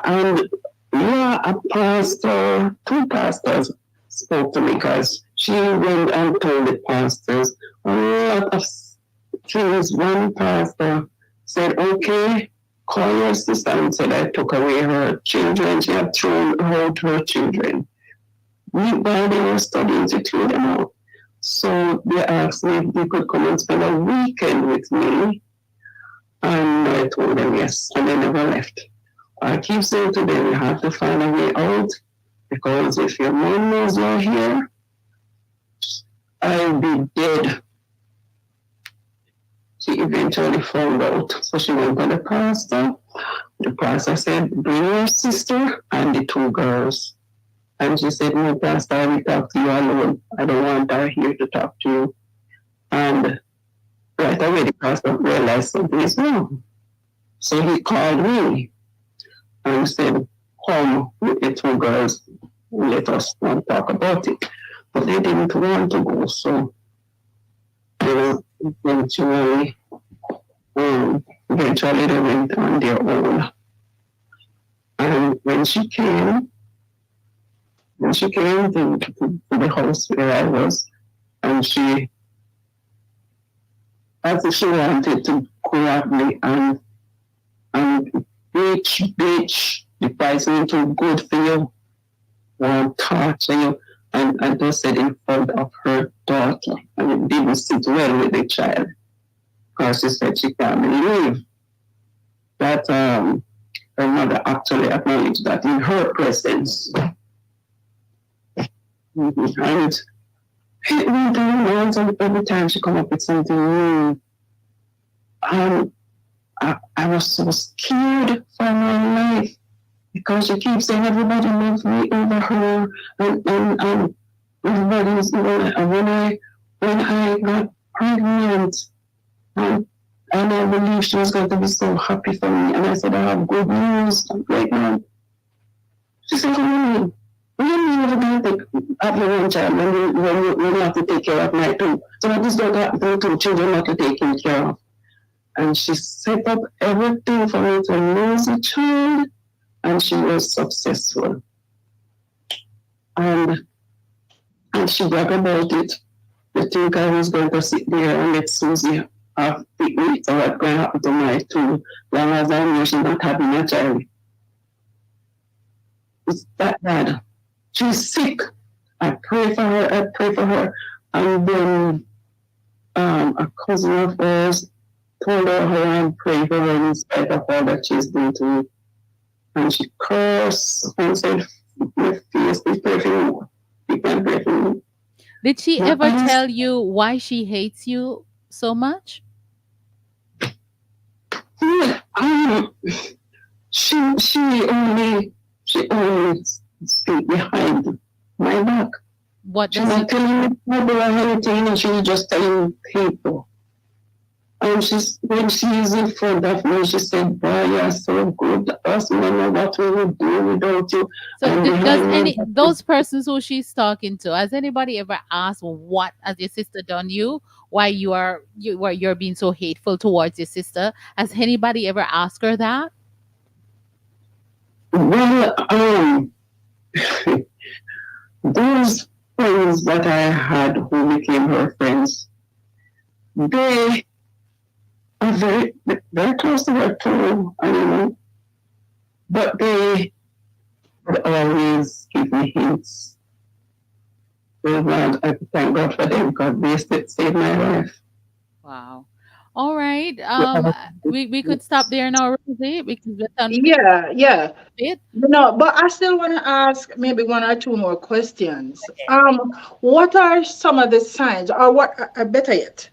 And a pastor, two pastors spoke to me, because she went and told the pastors a lot of things. One pastor said, okay, call your sister, and said I took away her children. She had thrown out her children. While they were studying to throw them out. So they asked me if they could come and spend a weekend with me. And I told them yes, and they never left. I keep saying to them, you have to find a way out, because if your mom knows you're here, I'll be dead. She eventually found out. So she went to the pastor. The pastor said, bring your sister and the two girls. And she said, no, Pastor, I will talk to you alone. I don't want her here to talk to you. And right away, the pastor realized something is wrong. So he called me and said, come with the two girls, let us talk about it. But they didn't want to go, so they eventually, eventually they went on their own. And when she came to the house where I was, and she, as if she wanted to grab me and bitch, the price ain't too good for you, won't torture you, and just said in front of her daughter, and it didn't sit well with the child, because she said she can't believe that her mother actually acknowledged that in her presence. And it went on, and every time she come up with something new, I was so scared for my life, because she keeps saying everybody loves me over her, and everybody's, when I got pregnant, and I believe she was going to be so happy for me, and I said, I have good news, I'm pregnant. She said, when you never going to have your own child, when you have to take care of my two. So I just don't have the two children not to take care of. And she set up everything for me to lose a child, and she was successful. And she bragged about it. I think I was going to sit there and let Susie have picnic, so what's going to happen to my two, long as I know she's not having a child. It's that bad. She's sick. I pray for her. And then a cousin of hers told her how I'm praying for her in spite of all that she's doing to me. And she cursed and said, my face, be pray for me. You can pray for me. Did she ever tell you why she hates you so much? She only speak behind my back. What She's not telling me trouble or anything, and she's just telling people. And when she's in front of me, she said, boy, you're so good. Us don't know what we would do without you. So does those persons who she's talking to, has anybody ever asked what has your sister done you? Why you're being so hateful towards your sister? Has anybody ever asked her that? Well, those friends that I had who became her friends, they are very, very close to her too, but they would always give me hints. I thank God for them, because they saved my life. Wow. All right. We could stop there now, Rosie, because we're done. Yeah. It. But I still want to ask maybe one or two more questions. What are some of the signs, or what, better yet,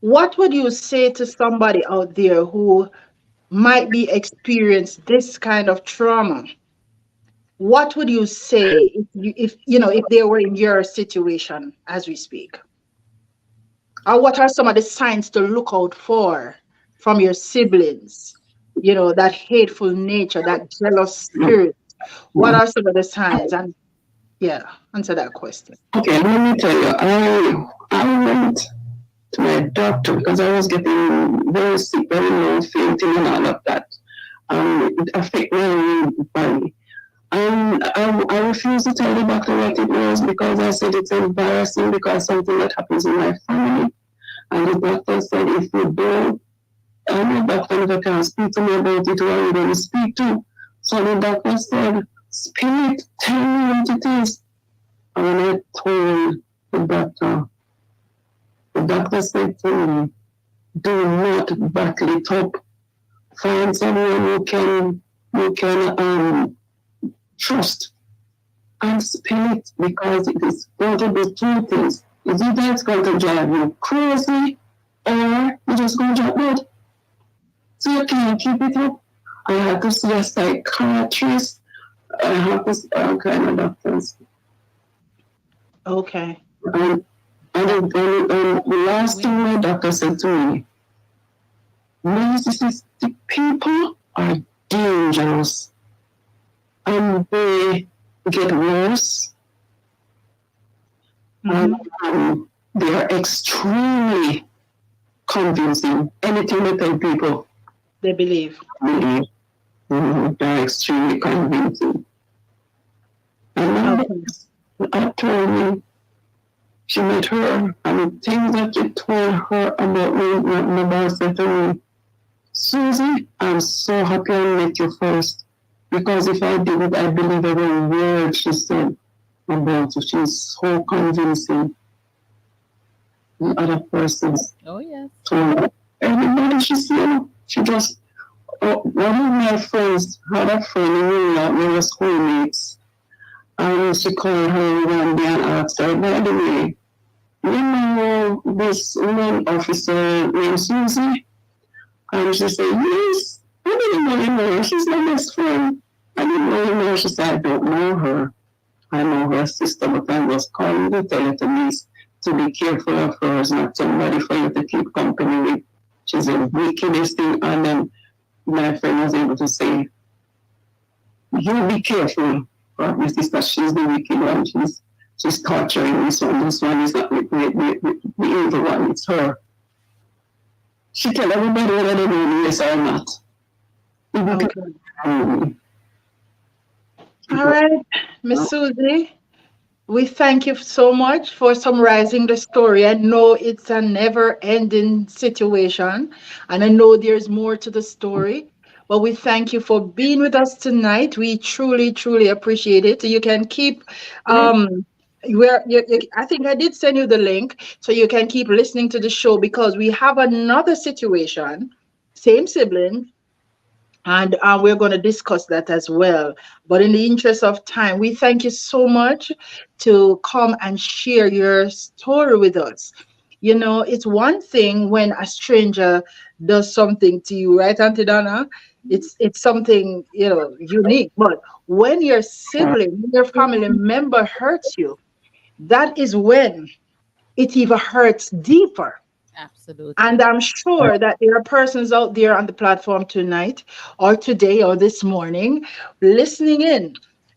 what would you say to somebody out there who might be experiencing this kind of trauma? What would you say if they were in your situation as we speak? Or what are some of the signs to look out for from your siblings? That hateful nature, that jealous spirit. What are some of the signs? And answer that question. Okay, let me tell you, I went to my doctor because I was getting very sick, very low, fainting, and all of that. It affected my body. I refused to tell the doctor what it was, because I said it's embarrassing, because something that happens in my family. And the doctor said, if you don't, the doctor never can speak to me about it, who are you going to speak to? So the doctor said, Spirit, tell me what it is. And when I told the doctor said to me, do not battle it up. Find someone you can trust and spirit, because it is going to be two things. Is either it's going to drive you crazy, or you're just going to drop dead. So you can't keep it up. I had to see a psychiatrist. I have this all kind of doctors. Okay. And, and the last thing my doctor said to me, narcissistic people are dangerous and they get worse. Mm-hmm. They are extremely convincing. Anything they tell people, They believe. believe. They're extremely convincing. And Okay. I told me she met her, and things that she told her about me, my boss said to me, Susie, I'm so happy I met you first. Because if I didn't, I believe every word she said about you. She's so convincing in other persons. Oh, yes. So everybody she see, she just, one of my friends had a friend in New York, we were schoolmates. And she called her one day and asked her, by the way, you know this woman officer named Susie? And she said, yes, I didn't know you know her. She's my best friend. I didn't know you know her. She said, I don't know her. I know her sister, but I was calling to tell you to be careful of her. It's not somebody for you to keep company with. She's the wickedest thing. And then my friend was able to say, you be careful of my sister. She's the wicked one. She's torturing this one. This one is not the evil one. It's her. She tell everybody whether they know me, yes or not. Okay. All right, Miss Susie. We thank you so much for summarizing the story. I know it's a never ending situation, and I know there's more to the story. But we thank you for being with us tonight. We truly, truly appreciate it. You can keep, I think I did send you the link, so you can keep listening to the show because we have another situation, same sibling, and we're going to discuss that as well. But in the interest of time, we thank you so much to come and share your story with us. You know, it's one thing when a stranger does something to you, right, Auntie Donna? It's something, you know, unique. But when your sibling, when your family member hurts you, that is when it even hurts deeper. And Absolutely. I'm sure that there are persons out there on the platform tonight or today or this morning listening in,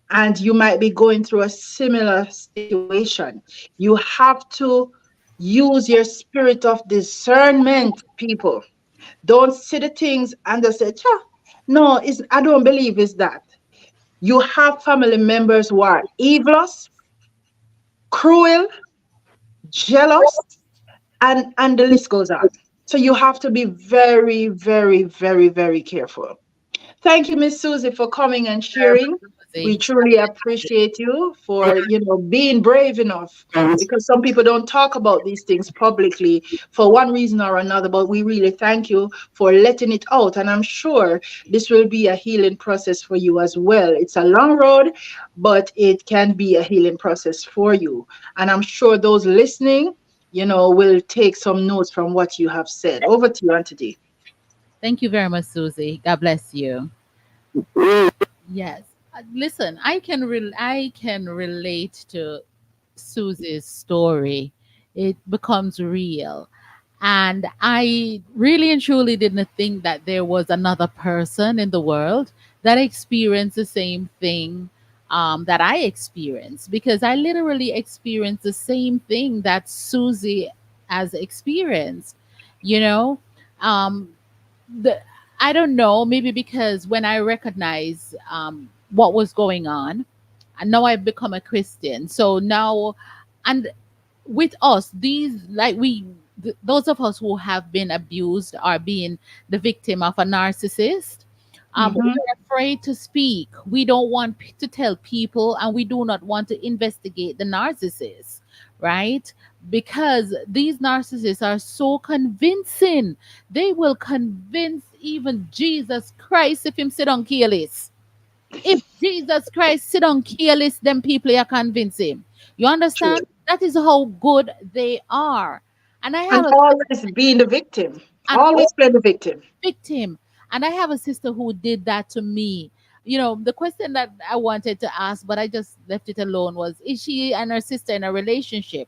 and you might be going through a similar situation. You have to use your spirit of discernment, people. Don't see the things and just say, "Cha, no, I don't believe it's that." You have family members who are evil, cruel, jealous, and the list goes on. So you have to be very, very, very, very careful. Thank you, Miss Susie, for coming and sharing. We Susie. truly appreciate you for, being brave enough, because some people don't talk about these things publicly for one reason or another, but we really thank you for letting it out. And I'm sure this will be a healing process for you as well. It's a long road, but it can be a healing process for you. And I'm sure those listening, will take some notes from what you have said. Over to you, Auntie. Thank you very much, Susie. God bless you. Yes. Listen, I can relate to Susie's story. It becomes real. And I really and truly didn't think that there was another person in the world that experienced the same thing that I experienced, because I literally experienced the same thing that Susie has experienced. You know, um, the I don't know, maybe because when I recognize what was going on, and now I've become a Christian. So now, and with us, these like those of us who have been abused are being the victim of a narcissist. Mm-hmm. We're afraid to speak. We don't want to tell people, and we do not want to investigate the narcissist, right? Because these narcissists are so convincing. They will convince even Jesus Christ if him sit on careless. If Jesus Christ sit on careless, them people you convince him. You understand? True. That is how good they are. And I have And a always being the victim. an Always play the victim. victim. And I have a sister who did that to me. The question that I wanted to ask, but I just left it alone, was, is she and her sister in a relationship?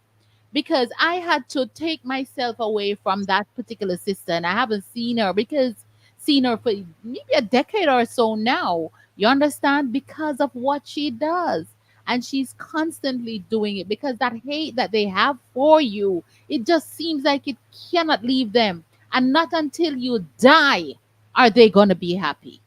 Because I had to take myself away from that particular sister, and I haven't seen her for maybe a decade or so now. You understand? Because of what she does. And she's constantly doing it because that hate that they have for you, it just seems like it cannot leave them. And not until you die are they going to be happy.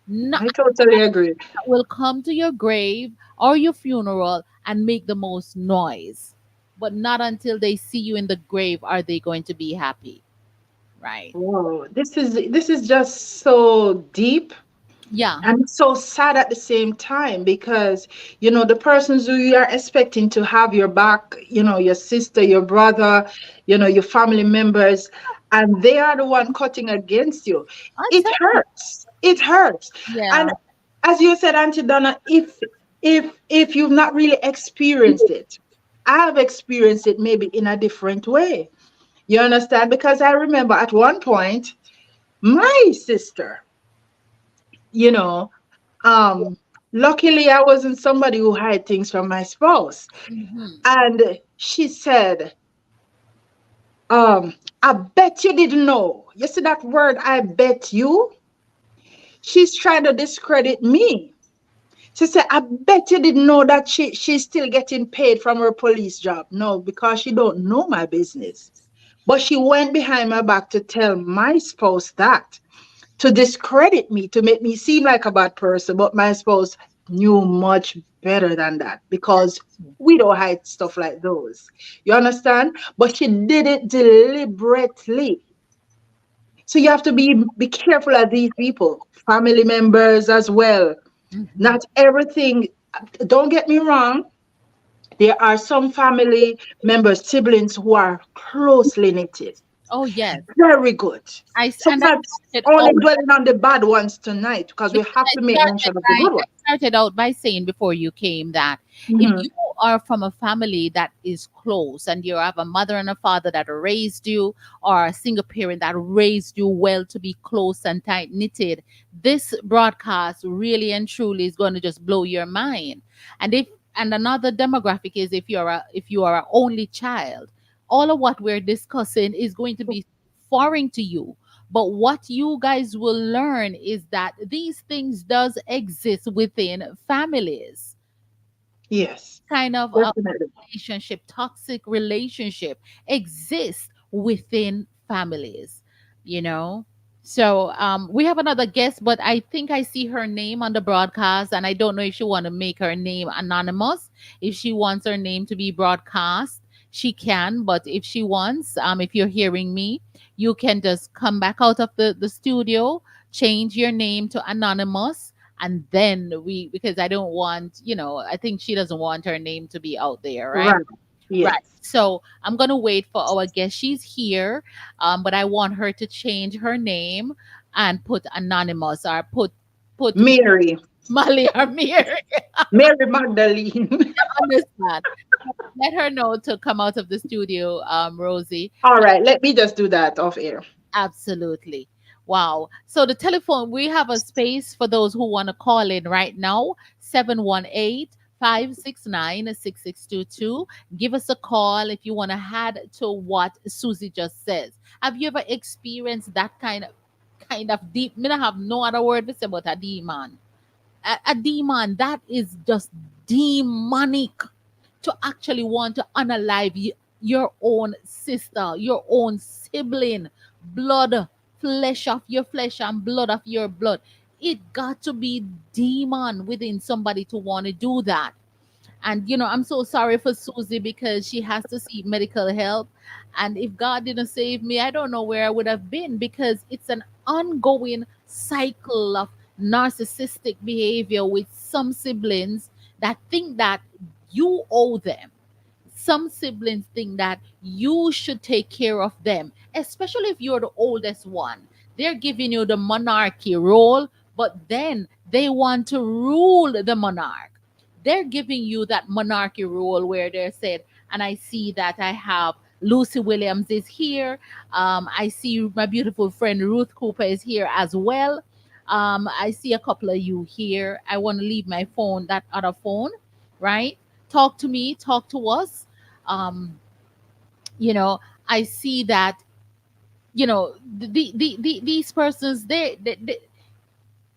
Not I totally agree. will come to your grave or your funeral and make the most noise. But not until they see you in the grave are they going to be happy. Right. Wow, this is just so deep Yeah. and so sad at the same time because the persons who you are expecting to have your back, your sister, your brother, your family members, and they are the one cutting against you. I It tell you. hurts. It hurts. And Yeah. as you said, Auntie Donna, if you've not really experienced it, I've experienced it maybe in a different way. You understand? Because I remember at one point, my sister, you know, um, luckily I wasn't somebody who hid things from my spouse. Hmm. And she said, I bet you didn't know. You see that word, I bet you? She's trying to discredit me. She said, I bet you didn't know that she's still getting paid from her police job. No, because she don't know my business. But she went behind my back to tell my spouse that, to discredit me, to make me seem like a bad person. But my spouse knew much better than that because we don't hide stuff like those. You understand? But she did it deliberately. So you have to be careful of these people, family members as well. Hmm. Not everything, don't get me wrong, there are some family members, siblings who are closely knitted. Oh yes. Very good. So And we're I not started only out dwelling on the bad ones tonight because we because have to make mention of the good I ones. started out by saying before you came that if Mhm. you are from a family that is close and you have a mother and a father that raised you, or a single parent that raised you well to be close and tight knitted, this broadcast really and truly is going to just blow your mind. And if and another demographic is if you are an only child, all of what we're discussing is going to be foreign to you. But what you guys will learn is that these things does exist within families. Yes, Kind of definitely. relationship, toxic relationship exists within families, you know. So we have another guest, but I think I see her name on the broadcast, and I don't know if she want to make her name anonymous. If she wants her name to be broadcast, she can. But if she wants, if you're hearing me, you can just come back out of the studio, change your name to anonymous, and then because I don't want, I think she doesn't want her name to be out there, right? Right. Right. Yes. So I'm gonna wait for our guest. She's here, but I want her to change her name and put anonymous, or put Mary. Molly or Mary. Mary Magdalene. Understand? Let her know to come out of the studio, Rosie. All right, let me just do that off air. Absolutely. Wow. So the telephone, we have a space for those who want to call in right now. 718-569-6622. Give us a call if you want to add to what Susie just says. Have you ever experienced that kind of deep? I have no other word to say about a demon. A demon that is just demonic, to actually want to unalive your own sister, your own sibling, blood, flesh of your flesh and blood of your blood. It got to be demon within somebody to want to do that. And I'm so sorry for Susie because she has to seek medical help. And if God didn't save me, I don't know where I would have been, because it's an ongoing cycle of narcissistic behavior with some siblings that think that you owe them. Some siblings think that you should take care of them, especially if you're the oldest one. They're giving you the monarchy role, but then they want to rule the monarch. They're giving you that monarchy role where they said, and I see that I have Lucy Williams is here. I see my beautiful friend Ruth Cooper is here as well. I see a couple of you here. I want to leave my phone, that other phone, right? Talk to me, talk to us. Um, you know, I see that, these persons,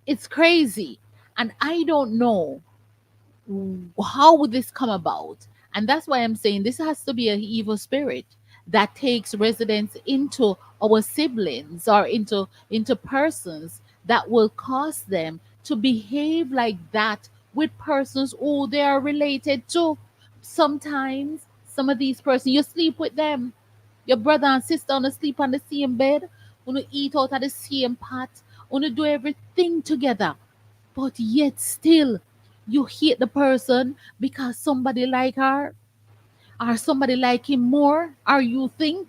it's crazy. And I don't know how would this come about. And that's why I'm saying this has to be an evil spirit that takes residence into our siblings or into persons that will cause them to behave like that with persons who they are related to. Sometimes some of these persons, you sleep with them, your brother and sister wanna sleep on the same bed, wanna eat out of the same pot, wanna do everything together, but yet still you hate the person because somebody like her or somebody like him more, or you think,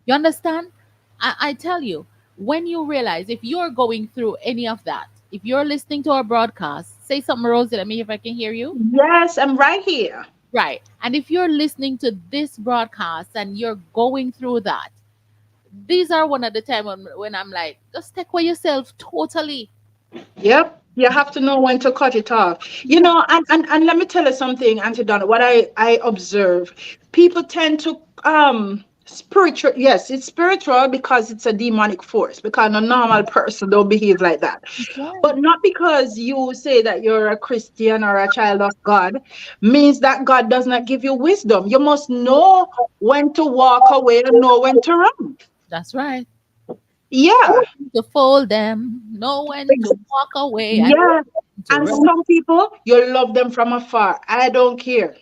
you understand? I tell you, when you realize, if you're going through any of that, if you're listening to our broadcast, say something, Rosie, let me hear if I can hear you. Yes, I'm right here. Right. And if you're listening to this broadcast and you're going through that, these are one of the time when I'm like, just take away yourself totally. Yep. You have to know when to cut it off. And let me tell you something, Auntie Donna, what I observe, people tend to spiritual, yes, it's spiritual because it's a demonic force, because a normal person don't behave like that. That's right. But not because you say that you're a Christian or a child of God means that God does not give you wisdom. You must know when to walk away and know when to run. That's right. Yeah. To fold them, know when to walk away and Yeah. to And run. some people, you love them from afar. I don't care.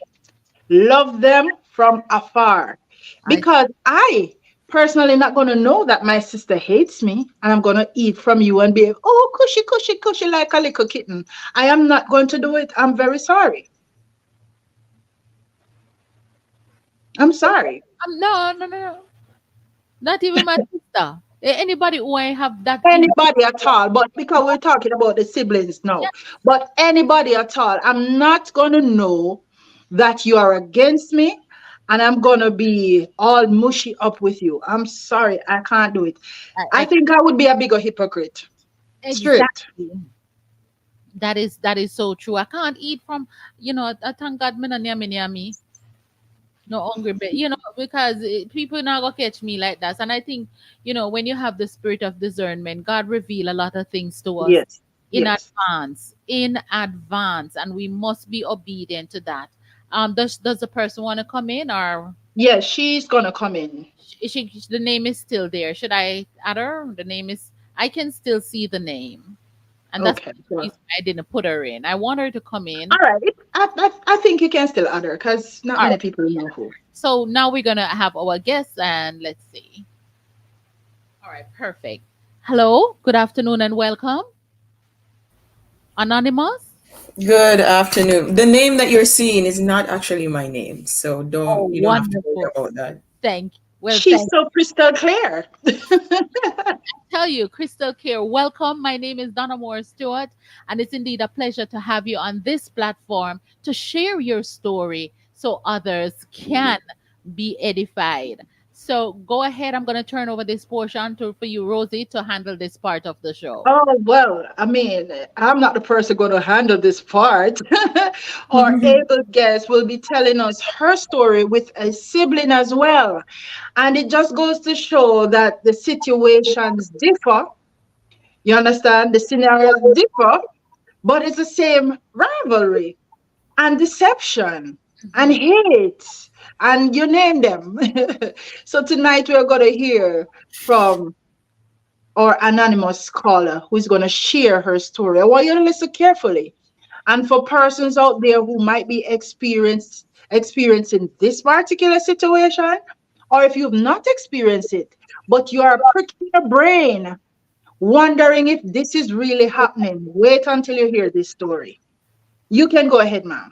Love them from afar. I Because I personally not going to know that my sister hates me and I'm going to eat from you and be, oh, cushy, cushy, cushy, like a little kitten. I am not going to do it. I'm very sorry. I'm sorry. no, no, no, no. Not even my sister. Anybody who I have that in. Anybody at all, but because we're talking about the siblings now, but anybody at all, I'm not going to know that you are against me and I'm going to be all mushy up with you. I'm sorry, I can't do it. I I, think I would be a bigger hypocrite. Straight. exactly. That is so true. I can't eat from, I thank God me no nyami, no hungry bit, because people not gonna catch me like that. And I think, when you have the spirit of discernment, God reveal a lot of things to us Yes. Yes. in advance, and we must be obedient to that. Does the person want to come in, or Yes, she's going to come in. the name is still there? Should I add her? The name is, I can still see the name, and that's Okay. the Well, reason I didn't put her in. I want her to come in. all right. I think you can still add her because not All many right. people know who. So now we're gonna have our guests, and let's see. All right, perfect. Hello, good afternoon, and welcome, Anonymous. Good afternoon. The name that you're seeing is not actually my name, so Oh, you don't have to worry wonderful. about that. Thank you. Well, She's thank so crystal clear. tell you, Crystal Care. Welcome. My name is Donna Moore Stewart, and it's indeed a pleasure to have you on this platform to share your story so others can be edified. So go ahead. I'm going to turn over this portion for you, Rosie, to handle this part of the show. Oh, well, I mean, I'm not the person going to handle this part. Our able guest will be telling us her story with a sibling as well. And it just goes to show that the situations differ. You understand? The scenarios differ, but it's the same rivalry and deception and Mhm. hate, and you name them. So tonight we're going to hear from or anonymous caller who's going to share her story. I want you to listen carefully. And for persons out there who might be experiencing this particular situation, or if you've not experienced it, but you are pricking your brain, wondering if this is really happening, wait until you hear this story. You can go ahead, ma'am.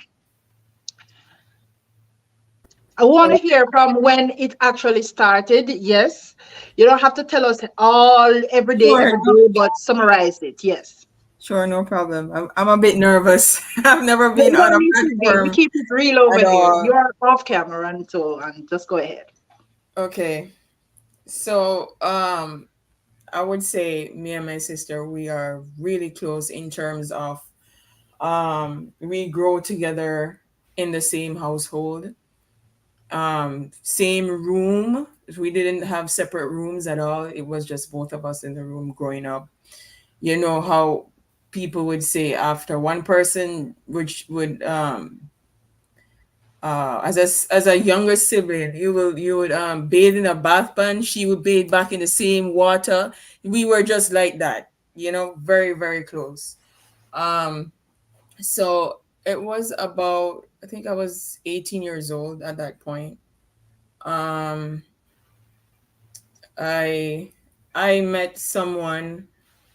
I want to So, hear from when it actually started. Yes. You don't have to tell us all Sure, every day, but summarize it. Yes. sure, no problem. I'm a bit nervous. I've never You been on don't a need to be. We platform keep it real over at here. all. You're off camera, and just go ahead. Okay, so I would say me and my sister, we are really close in terms of we grow together in the same household, same room. We didn't have separate rooms at all. It was just both of us in the room growing up. You know how people would say after one person which would as a younger sibling, you would bathe in a bath pan, she would bathe back in the same water. We were just like that, you know, very, very close. Um so it was about, I think I was 18 years old at that point. Um I I met someone.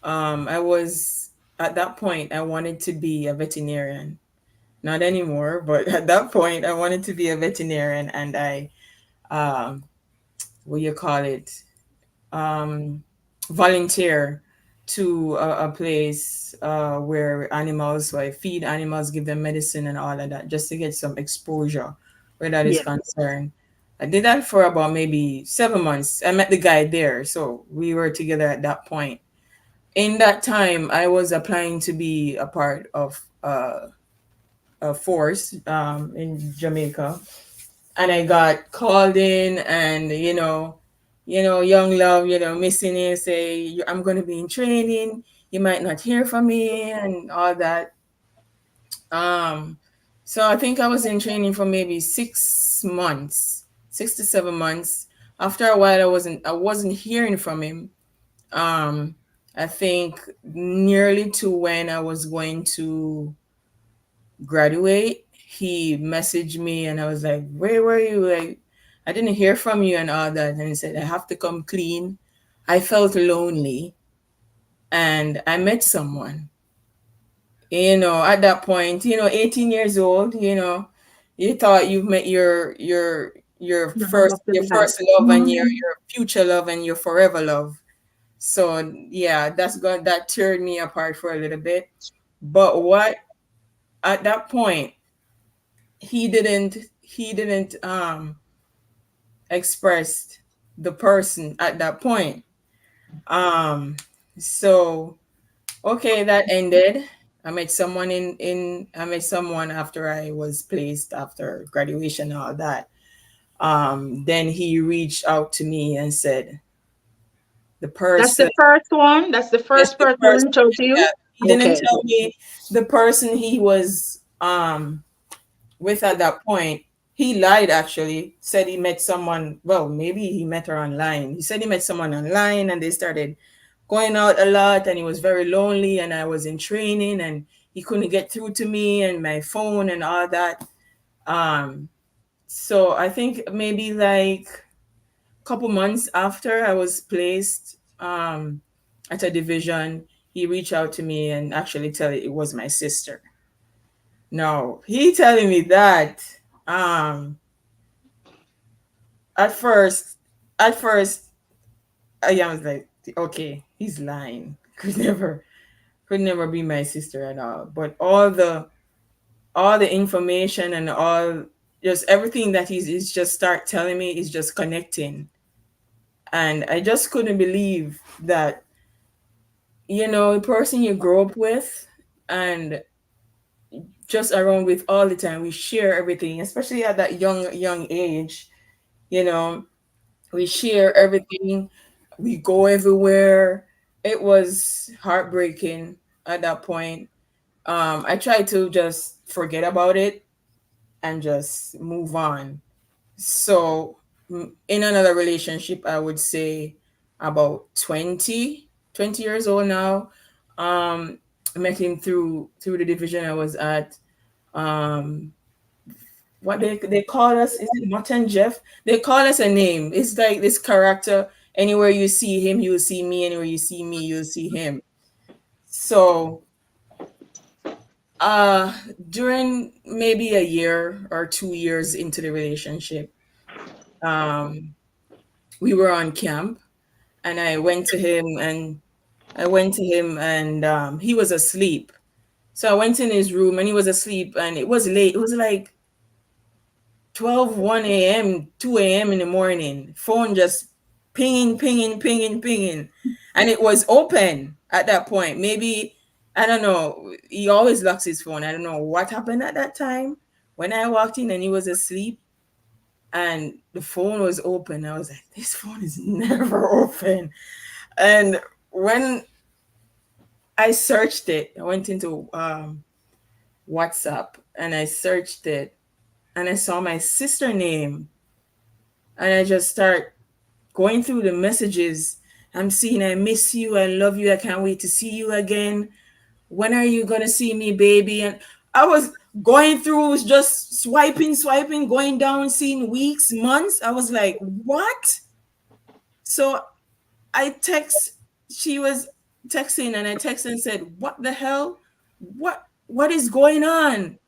I was at that point I wanted to be a veterinarian. Not anymore, but at that point I wanted to be a veterinarian, and I um what do you call it, um, volunteer to a place where animals, so I feed animals, give them medicine and all of that, just to get some exposure where that is Yeah. concerned. I did that for about maybe 7 months. I met the guy there, so we were together at that point. In that time, I was applying to be a part of a force in Jamaica, and I got called in, and young love, missing it, say, I'm going to be in training. You might not hear from me and all that. Um, so I think I was in training for maybe 6 months, 6 to 7 months. After a while, I wasn't hearing from him. Um, I think nearly to when I was going to graduate, he messaged me, and I was like, where were you? I didn't hear from you and all that. And he said, I have to come clean. I felt lonely, and I met someone. At that point, 18 years old, you thought you've met your The love first of your your life. first love, and your Mhm. your future love, and your forever love. So yeah, that teared me apart for a little bit. But what at that point, he didn't express the person at that point. Um so okay, that ended. I met someone after I was placed after graduation and all that. Then he reached out to me and said the That's the person. first one. That's the Yes, first the person who person. reached out to Yeah, you. he didn't Okay. tell me the person he was with at that point. He lied, actually, said he met someone. Well, maybe he met her online. He said he met someone online, and they started going out a lot, and he was very lonely, and I was in training, and he couldn't get through to me and my phone and all that. Um, so I think maybe like a couple months after I was placed at a division, he reached out to me and actually tell it was my sister. No, he telling me that. Um, at first, at first, I was like, okay, he's lying. Could never be my sister at all. But all the information and all, just everything that he's just start telling me is just connecting, and I just couldn't believe that, the person you grow up with and just around with all the time, we share everything, especially at that young age. You know, we share everything. We go everywhere. It was heartbreaking at that point. I tried to just forget about it and just move on. So, in another relationship, I would say about 20 years old now. I met him through the division I was at. Um, what they call us, is it Mutton Jeff? They call us a name. It's like this character. Anywhere you see him, you will see me. Anywhere you see me, you'll see him. So uh during maybe a year or 2 years into the relationship, um we were on camp, and I went to him, and he was asleep. So I went in his room, and he was asleep, and it was late. It was like 12, 1 a.m., 2 a.m. in the morning. Phone just pinging, pinging, pinging, pinging. and it was open at that point. Maybe, I don't know. He always locks his phone. I don't know what happened at that time when I walked in and he was asleep and the phone was open. I was like, this phone is never open. And when I searched it, I went into WhatsApp and I searched it and I saw my sister name and I just start going through the messages. I'm seeing, I miss you, I love you, I can't wait to see you again. When are you gonna see me, baby? And I was going through, just swiping, going down, seeing weeks, months. I was like, what? So I text, she was texting, and I texted and said, what the hell? What is going on?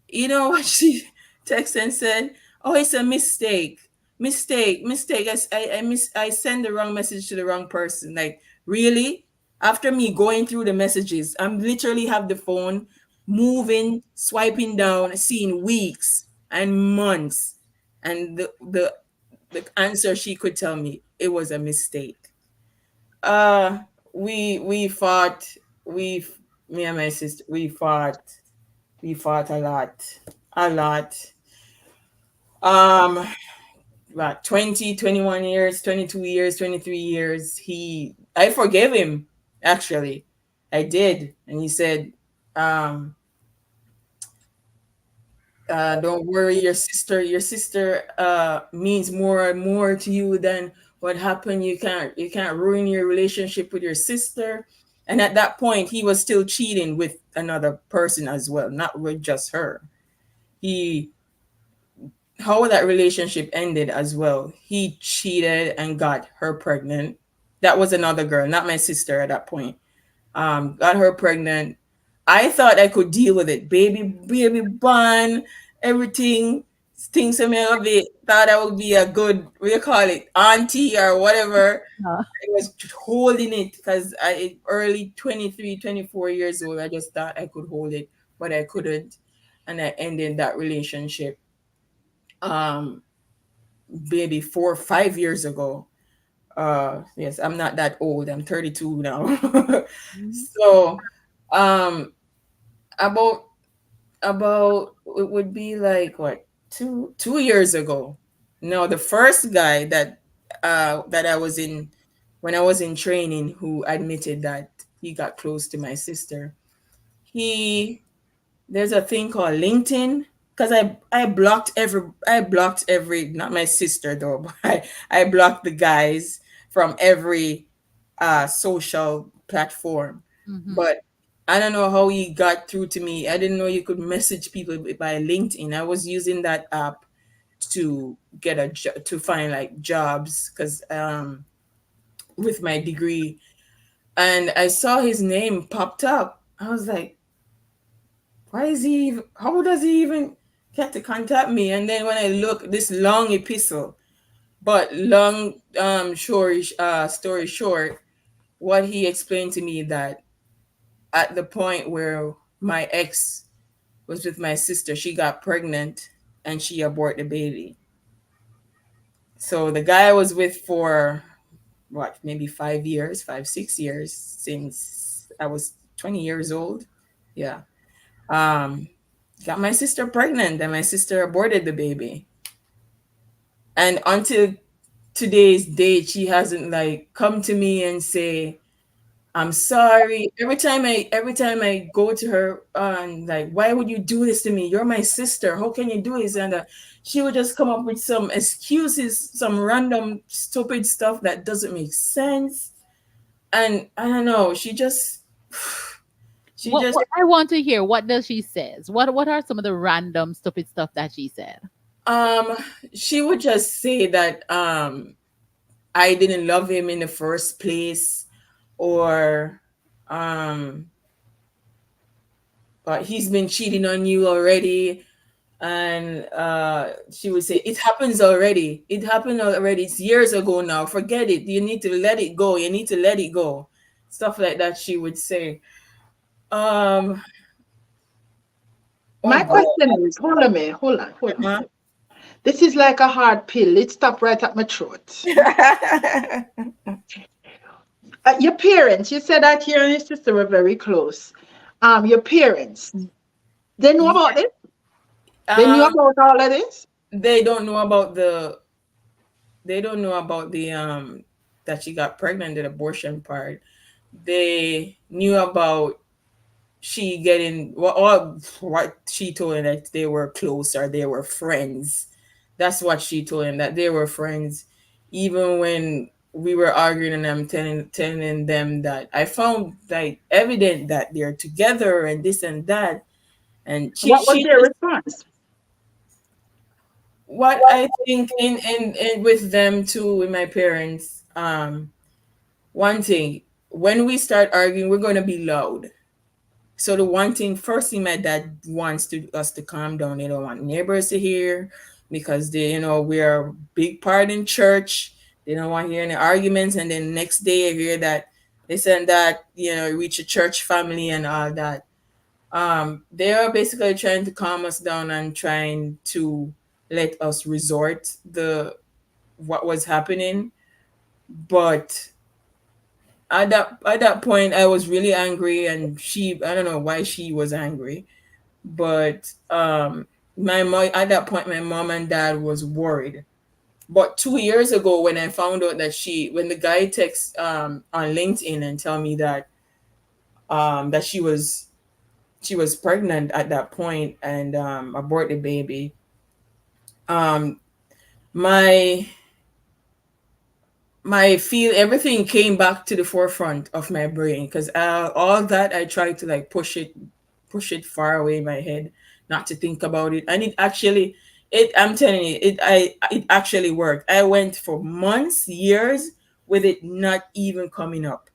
You know what she texted and said? Oh, it's a mistake. Mistake. I send the wrong message to the wrong person. Like, really? After me going through the messages, I'm literally have the phone moving, swiping down, seeing weeks and months. And the answer she could tell me, it was a mistake. Uh we fought, we me and my sister, we fought a lot. A lot. Um, about 20, 21 years, 22 years, 23 years. I forgave him, actually. I did. And he said, um, don't worry, your sister means more and more to you than what happened. You can't ruin your relationship with your sister. And at that point, he was still cheating with another person as well, not with just her. He How that relationship ended as well. He cheated and got her pregnant. That was another girl, not my sister at that point. Got her pregnant. I thought I could deal with it. Baby bun, everything. Things of it. Thought I would be a good, what do you call it, auntie or whatever. Uh, I was holding it because I early 23, 24 years old. I just thought I could hold it, but I couldn't. And I ended that relationship. Um, maybe 4 or 5 years ago. Yes, I'm not that old. I'm 32 now. So, um, about it would be like what, 2 years ago. No, the first guy that I was in when I was in training, who admitted that he got close to my sister. He There's a thing called LinkedIn, because I blocked every, not my sister though, but I blocked the guys from every social platform. mhm. But I don't know how he got through to me. I didn't know you could message people by LinkedIn. I was using that app to to find like jobs, because with my degree, and I saw his name popped up. I was like, how does he even get to contact me? And then when I look, this long epistle, but long, story short, what he explained to me, that at the point where my ex was with my sister, she got pregnant and she aborted the baby. So the guy I was with for what, maybe 5 years, 6 years, since I was 20 years old. Yeah. Um, got my sister pregnant and my sister aborted the baby. And until today's date, she hasn't like come to me and say, I'm sorry. Every time I go to her, and like, why would you do this to me? You're my sister. How can you do this? And she would just come up with some excuses, some random stupid stuff that doesn't make sense. And I don't know. She just What I want to hear, what does she says? What are some of the random stupid stuff that she said? um she would just say that I didn't love him in the first place, or um but he's been cheating on you already. And she would say, it happens already. It happened already. It's years ago now. Forget it. You need to let it go. You need to let it go. Stuff like that she would say. Um oh My boy. question is, hold on a minute, hold on. Uh-huh. This is like a hard pill. It stopped right at my throat. Your parents, you said that you and your sister were very close. Your parents, they know about it? They knew Um, about all of this? they don't know about they don't know about the that she got pregnant, the abortion part. They knew about she getting what she told him, that they were close or they were friends. That's what she told him, that they were friends. Even when we were arguing and I'm telling them that I found like evident that they're together and this and that, and What was she their just, response? what I think in with them too, with my parents, one thing, when we start arguing, we're gonna be loud. So the one thing, first thing my dad wants to us to calm down. They don't want neighbors to hear, because they, we're a big part in church. They don't want to hear any arguments, and then next day you hear that this and that, reach a church family and all that. They are basically trying to calm us down and trying to let us resort the what was happening. But at that point I was really angry, and I don't know why she was angry, but my mom, at that point my mom and dad was worried. But 2 years ago, when I found out that when the guy texts on LinkedIn and tell me that she was pregnant at that point and abort the baby, um my feel everything came back to the forefront of my brain, because all that I tried to like push it far away in my head, not to think about it, and I'm telling you, it actually worked. I went for months, years, with it not even coming up,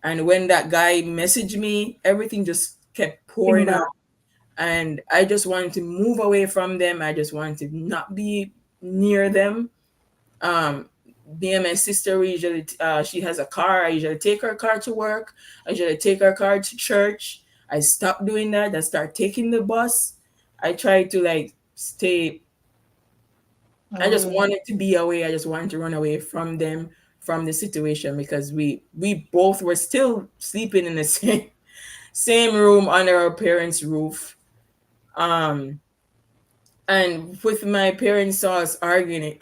and when that guy messaged me, everything just kept pouring Timber. out, and I just wanted to move away from them. I just wanted to not be near them. um Me and my sister, we usually she has a car. I usually take her car to work. I usually take her car to church. I stopped doing that. I start taking the bus. I try to like stay. I just Away. wanted to be away. I just wanted to run away from them, from the situation, because we both were still sleeping in the same room under our parents' roof. Um, and with my parents saw us arguing,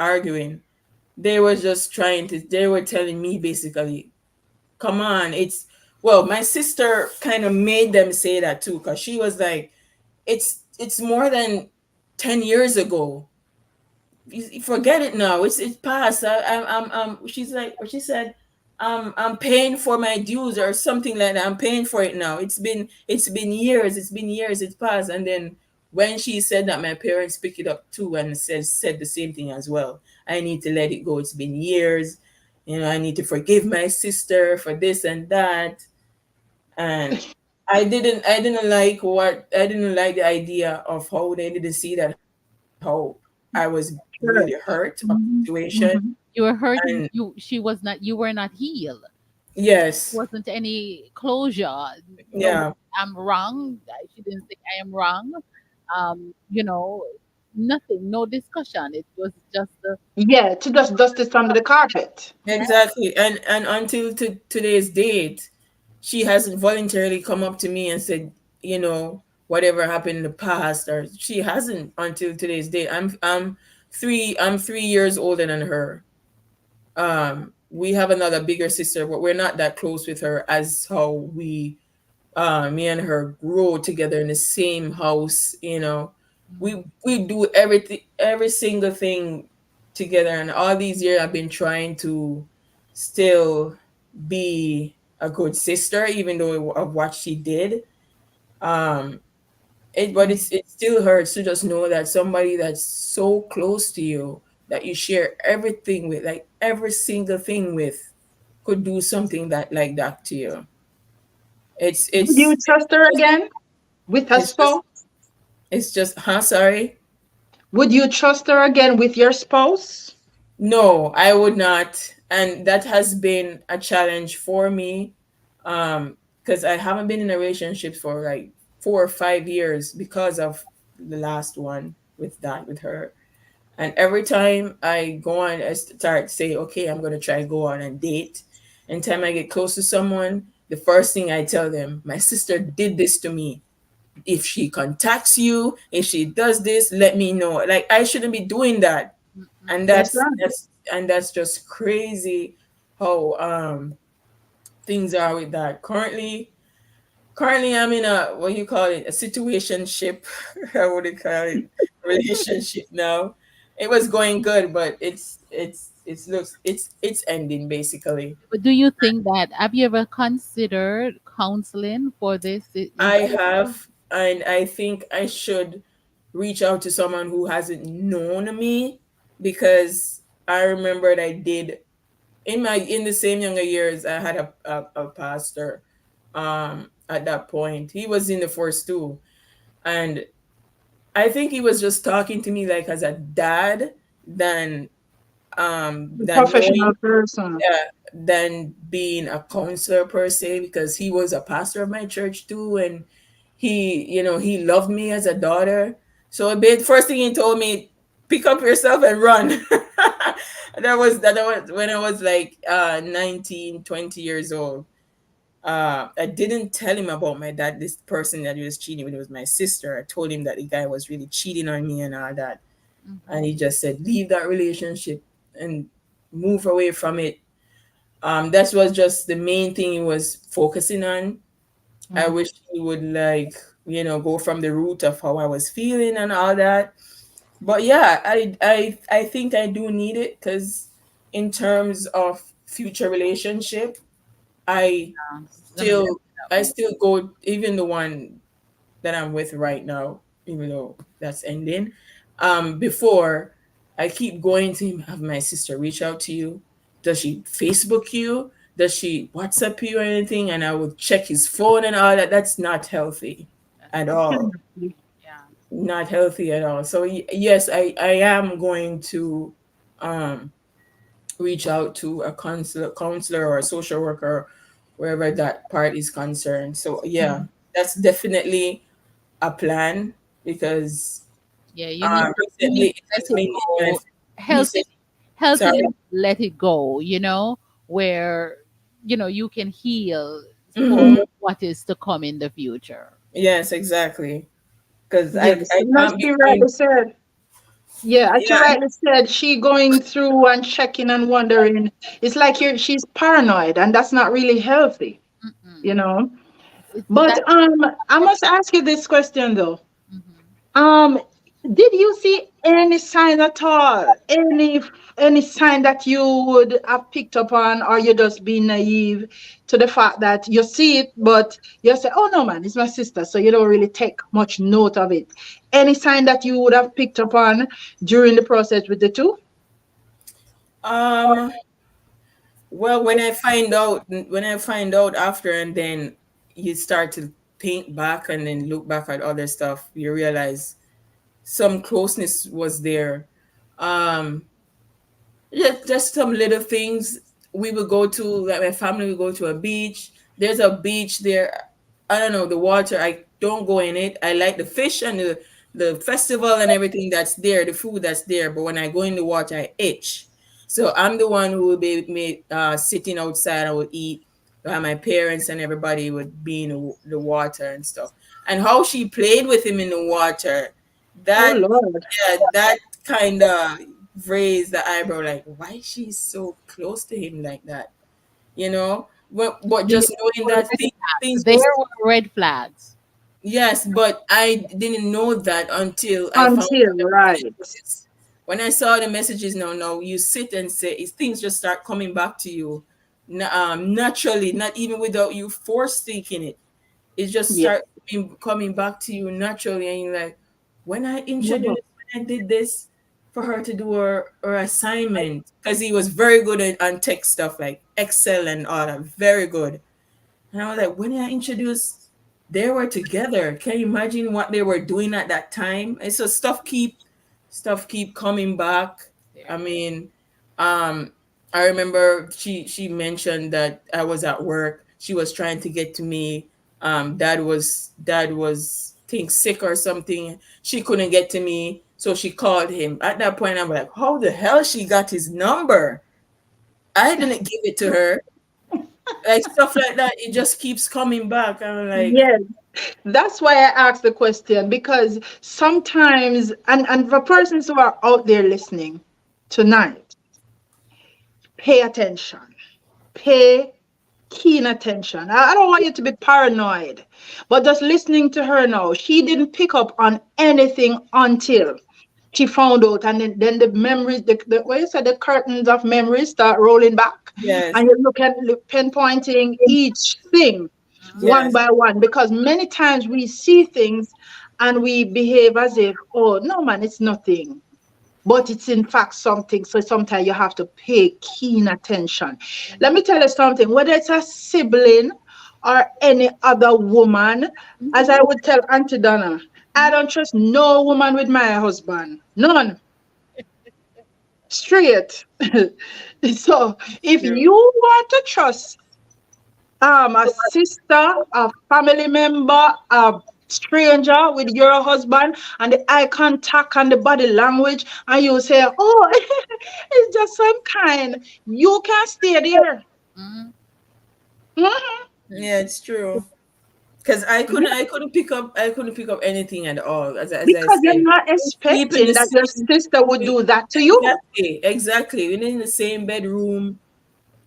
they were telling me basically, come on, well, my sister kind of made them say that too, because she was like, it's more than 10 years ago. You forget it now. It's past. She's like, what she said, I'm paying for my dues or something like that. I'm paying for it now. It's been years. It's been years. It's past. And then when she said that, my parents picked it up too and said the same thing as well. I need to let it go. It's been years. I need to forgive my sister for this and that. And I didn't like the idea of how they didn't see that, how I was really hurt of the Mhm, situation. mhm. You were hurt. And You were not healed. yes, Wasn't any closure. No, yeah, I'm wrong. She didn't say I am wrong. Um, you know, Nothing, no discussion. It was just the Yeah, to just dust it under the carpet. yeah. exactly. And until today's date, she hasn't voluntarily come up to me and said, whatever happened in the past, or she hasn't until today's date. I'm 3 years older than her. We have another bigger sister, but we're not that close with her as how me and her grow together in the same house. We do everything, every single thing together, and all these years I've been trying to still be a good sister, even though of what she did. um but it still hurts to just know that somebody that's so close to you, that you share everything with, like every single thing with, could do something that like that to you. it's Would you it's trust her again with her it's just spouse? it's just sorry. Would you trust her again with your spouse? No, I would not. And that has been a challenge for me. Because I haven't been in a relationship for like 4 or 5 years because of the last one with her. And every time I go on, I start say, okay, I'm gonna try go on and date. Anytime I get close to someone, the first thing I tell them, my sister did this to me. If she contacts you, if she does this, let me know. Like I shouldn't be doing that. And Mm-mm. That's that's right. that's just crazy how things are with that. Currently I'm in a, what you call it, a situationship. How would you call it? Relationship now. It was going good, but it's ending basically. But do you think that, have you ever considered counseling for this I issue? have, and I think I should reach out to someone who hasn't known me, because I remembered I did in the same younger years. I had a pastor at that point. He was in the force too, and I think he was just talking to me like as a dad than A knowing, professional person. than being a counselor per se, because he was a pastor of my church too, and he loved me as a daughter. So first thing he told me, pick up yourself and run. That was when I was like 19, 20 years old. I didn't tell him about my dad, this person that he was cheating with. It was my sister. I told him that the guy was really cheating on me and all that, and Mm-hmm. he just said, leave that relationship and move away from it. That was just the main thing he was focusing on. I Mm-hmm. wish he would, like, go from the root of how I was feeling and all that. But yeah, I think I do need it, because in terms of future relationship, I It's gonna mess still it up I more. still go, even the one that I'm with right now, even though that's ending. Before, I keep going to him, have my sister reach out to you? Does she Facebook you? Does she WhatsApp you or anything? And I would check his phone and all that. That's not healthy That's at not. all. Yeah. Not healthy at all. So yes, I am going to um reach out to a counselor or a social worker, wherever that part is concerned. So yeah, that's definitely a plan, because Yeah, you need recently to it let has it been in my go. recent Healthy, healthy, sorry. let it go, where you can heal for Hmm. what is to come in the future. Yes, exactly. Because Yes, I and as can't be she going. rightly said, yeah, as she Yeah. rightly said, she going through and checking and wondering. It's like she's paranoid, and that's not really healthy, you Mm-mm. know. That. But I must ask you this question though. Mhm. Um, did you see any sign at all? Any sign that you would have picked up on, or you just be naive to the fact that you see it, but you say, "Oh no, man, it's my sister," so you don't really take much note of it. Any sign that you would have picked up on during the process with the two? Um. Well, when I find out after, and then you start to think back and then look back at other stuff, you realize some closeness was there. Um. Yeah, just some little things. We would go to, like, my family would go to a beach. There's a beach there. I don't know, the water. I don't go in it. I like the fish and the festival and everything that's there, the food that's there. But when I go in the water, I itch. So I'm the one who would be sitting outside. I would eat. While my parents and everybody would be in the water and stuff. And how she played with him in the water, Oh that Lord. that kind of raised the eyebrow, like, why she's so close to him like that, but Yeah, just knowing were that red things flags. just, There were red flags. yes, but I didn't know that until I found Until the right. messages. When I saw the messages, now you sit and say, things just start coming back to you, naturally, not even without you force thinking it. It just Yeah. start coming back to you naturally, and you're like, when I Wow. introduced, when I did this for her to do her assignment, because he was very good on tech stuff like Excel and all that, very good. And I was like, when I introduced, they were together. Can you imagine what they were doing at that time? And so stuff keep coming back. I There. mean, um, I remember she mentioned that I was at work. She was trying to get to me. Dad was think sick or something. She couldn't get to me, so she called him. At that point, I'm like, how the hell she got his number? I didn't give it to her. Like stuff like that, it just keeps coming back. I'm like, Yes, that's why I asked the question, because sometimes, and for persons who are out there listening tonight, pay attention. Pay keen attention. I don't want you to be paranoid, but just listening to her now, she didn't pick up on anything until she found out, and then the memories, the what you said, the curtains of memories start rolling back, yes, and you look pinpointing each thing one yes, by one, because many times we see things and we behave as if, oh no man, it's nothing, but it's in fact something. So sometimes you have to pay keen attention. Let me tell you something, whether it's a sibling or any other woman, as I would tell Auntie Donna, I don't trust no woman with my husband. None. Straight. So if true. you want to trust a sister, a family member, a stranger with your husband, and the eye contact and the body language, and you say, oh, it's just some kind, you can stay there. Mm-hmm. Mhm. Yeah, it's true. Because I couldn't pick up anything at all. As I Because you're said, not we sleep in expecting the that your same. sister would do that to you. Exactly. We're in the same bedroom.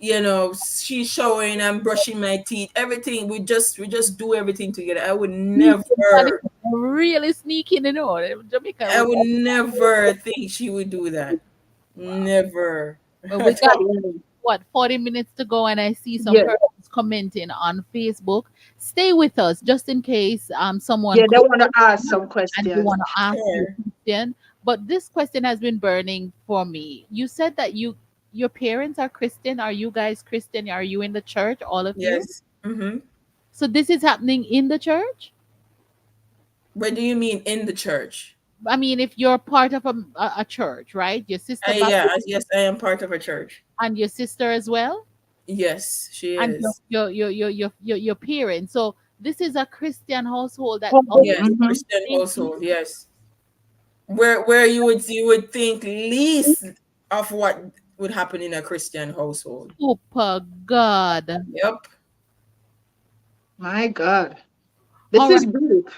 You know, she's showering, I'm brushing my teeth, everything. We just do everything together. Sneaking, and it's really sneaking, Jamaica. I would never think she would do that. Never Well, we at got all. what 40 minutes to go, and I see some Yeah, persons commenting on Facebook. Stay with us just in case someone yeah, they calls want to ask some and they questions. want to ask you Sure. a question. But this question has been burning for me. You said that your parents are Christian. Are you guys Christian? Are you in the church, all of you? Yes. Mm-hmm. So this is happening in the church? What do you mean in the church? I mean, if you're part of a church, right? Your sister Yeah, baptized yes, I am part of a church. and your sister as well, Yes, she and is. your parents. So this is a Christian household that Oh, Yes, mhm. Christian household. Yes, where you would think least of what would happen in a Christian household. super God. Yep. My God, this All right, is deep.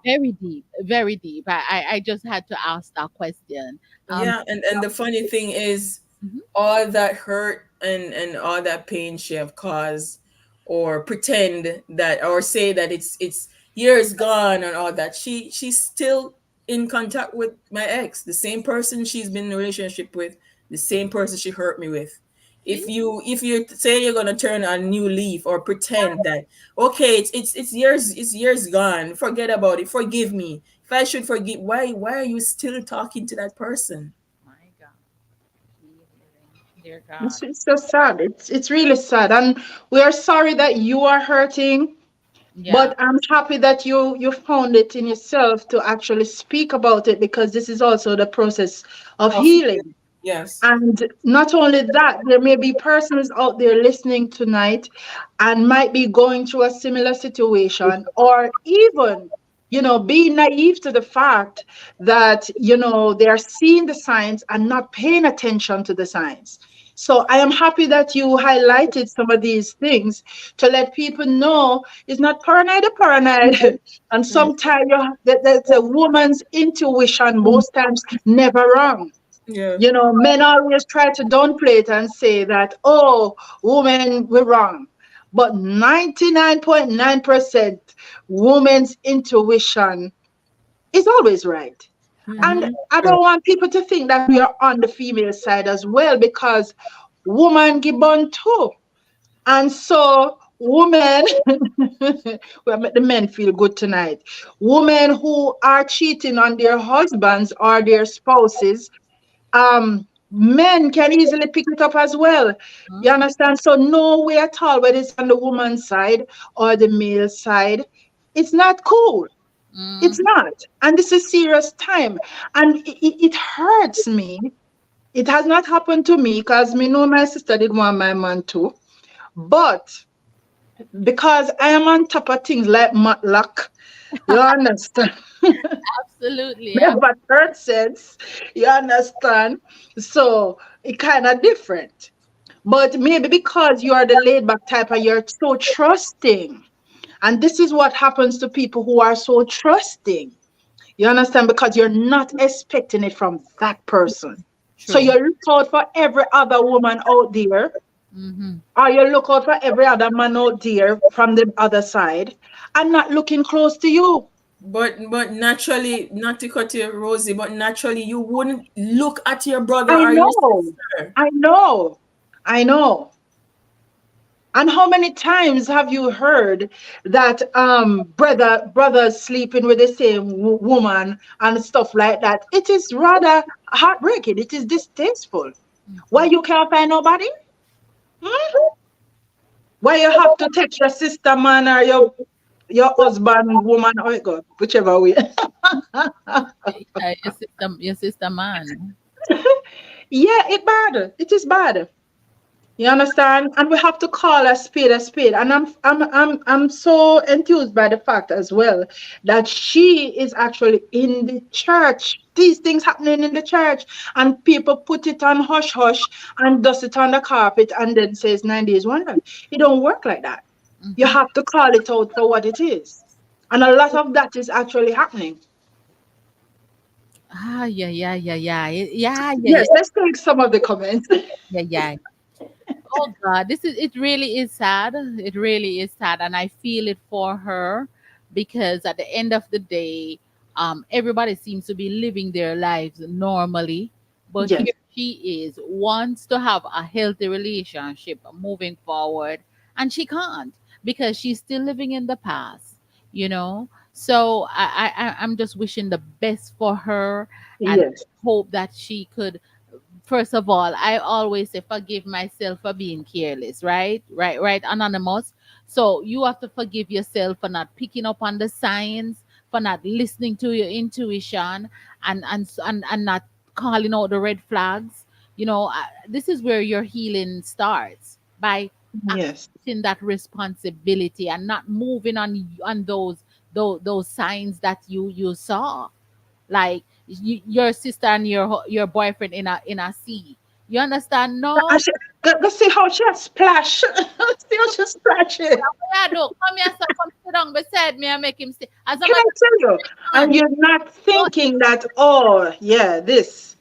very deep, very deep. I just had to ask that question. Um, Yeah, and the funny thing is, mhm, all that hurt and all that pain she have caused, or pretend that, or say that it's years gone and all that, she's still in contact with my ex, the same person she's been in a relationship with, the same person she hurt me with. see? If you say you're gonna turn a new leaf, or pretend that, okay, it's years gone, forget about it, forgive me, if I should forgive, why are you still talking to that person? My God, dear God. It's so sad. It's really sad, and we are sorry that you are hurting. Yeah. But I'm happy that you found it in yourself to actually speak about it, because this is also the process of Of healing. yes. And not only that, there may be persons out there listening tonight and might be going through a similar situation, or even, being naive to the fact that, they are seeing the signs and not paying attention to the signs. So I am happy that you highlighted some of these things to let people know it's not paranoid or paranoid. And Mm, sometimes that's a woman's intuition, most times never wrong. yeah. Men always try to downplay it and say that, oh, women were wrong. But 99.9% women's intuition is always right. And Mm-hmm. I don't want people to think that we are on the female side as well, because women give born too. And so women, well, make the men feel good tonight. Women who are cheating on their husbands or their spouses, men can easily pick it up as well. You Mhm, understand? So no way at all, whether it's on the woman's side or the male side, it's not cool. It's mhm, not. And this is serious time. And it hurts me. It has not happened to me, because me know my sister did want my man too. But because I am on top of things like matlock, you understand? absolutely. Never third sense, you understand? So it kind of different. But maybe because you are the laid back type and you're so trusting. And this is what happens to people who are so trusting. You understand? Because you're not expecting it from that person. So True. you look out for every other woman out there, Mm-hmm. or you look out for every other man out there from the other side, and not looking close to you. But naturally, not to cut you, Rosie, but naturally you wouldn't look at your brother I or your know. sister. I know. I know. And how many times have you heard that brothers sleeping with the same woman and stuff like that? It is rather heartbreaking. It is distasteful. Why you can't find nobody? Hmm? Why you have to text your sister man or your husband woman? Oh my God, whichever way. Your sister man. Yeah, it bad. It is bad. You understand? And we have to call a spade a spade. And I'm so enthused by the fact as well that she is actually in the church. These things happening in the church, and people put it on hush hush and dust it on the carpet and then says 9 days wonder. It don't work like that. You Mm-hmm. have to call it out for what it is. And a lot of that is actually happening. Ah, yeah, yeah, yeah, yeah, yeah, yeah, yeah, Yes, let's take some of the comments. yeah, yeah. Oh God, this is it really is sad. It really is sad, and I feel it for her because at the end of the day, everybody seems to be living their lives normally, but Yes, here she is wants to have a healthy relationship moving forward, and she can't because she's still living in the past, you know. So I'm just wishing the best for her and yes, hope that she could. First of all, I always say forgive myself for being careless, right? Right, Anonymous. So you have to forgive yourself for not picking up on the signs, for not listening to your intuition, and not calling out the red flags. This is where your healing starts by yes. accepting that responsibility and not moving on those signs that you saw, like your sister and your boyfriend in a sea. You understand? No. And she, go see how she a splash. See how she splashing. Yeah, no, come here, sir. Come sit down beside me and make him stay. As a Can I matter tell you? of And fact, you're not no, thinking that, oh, yeah, this.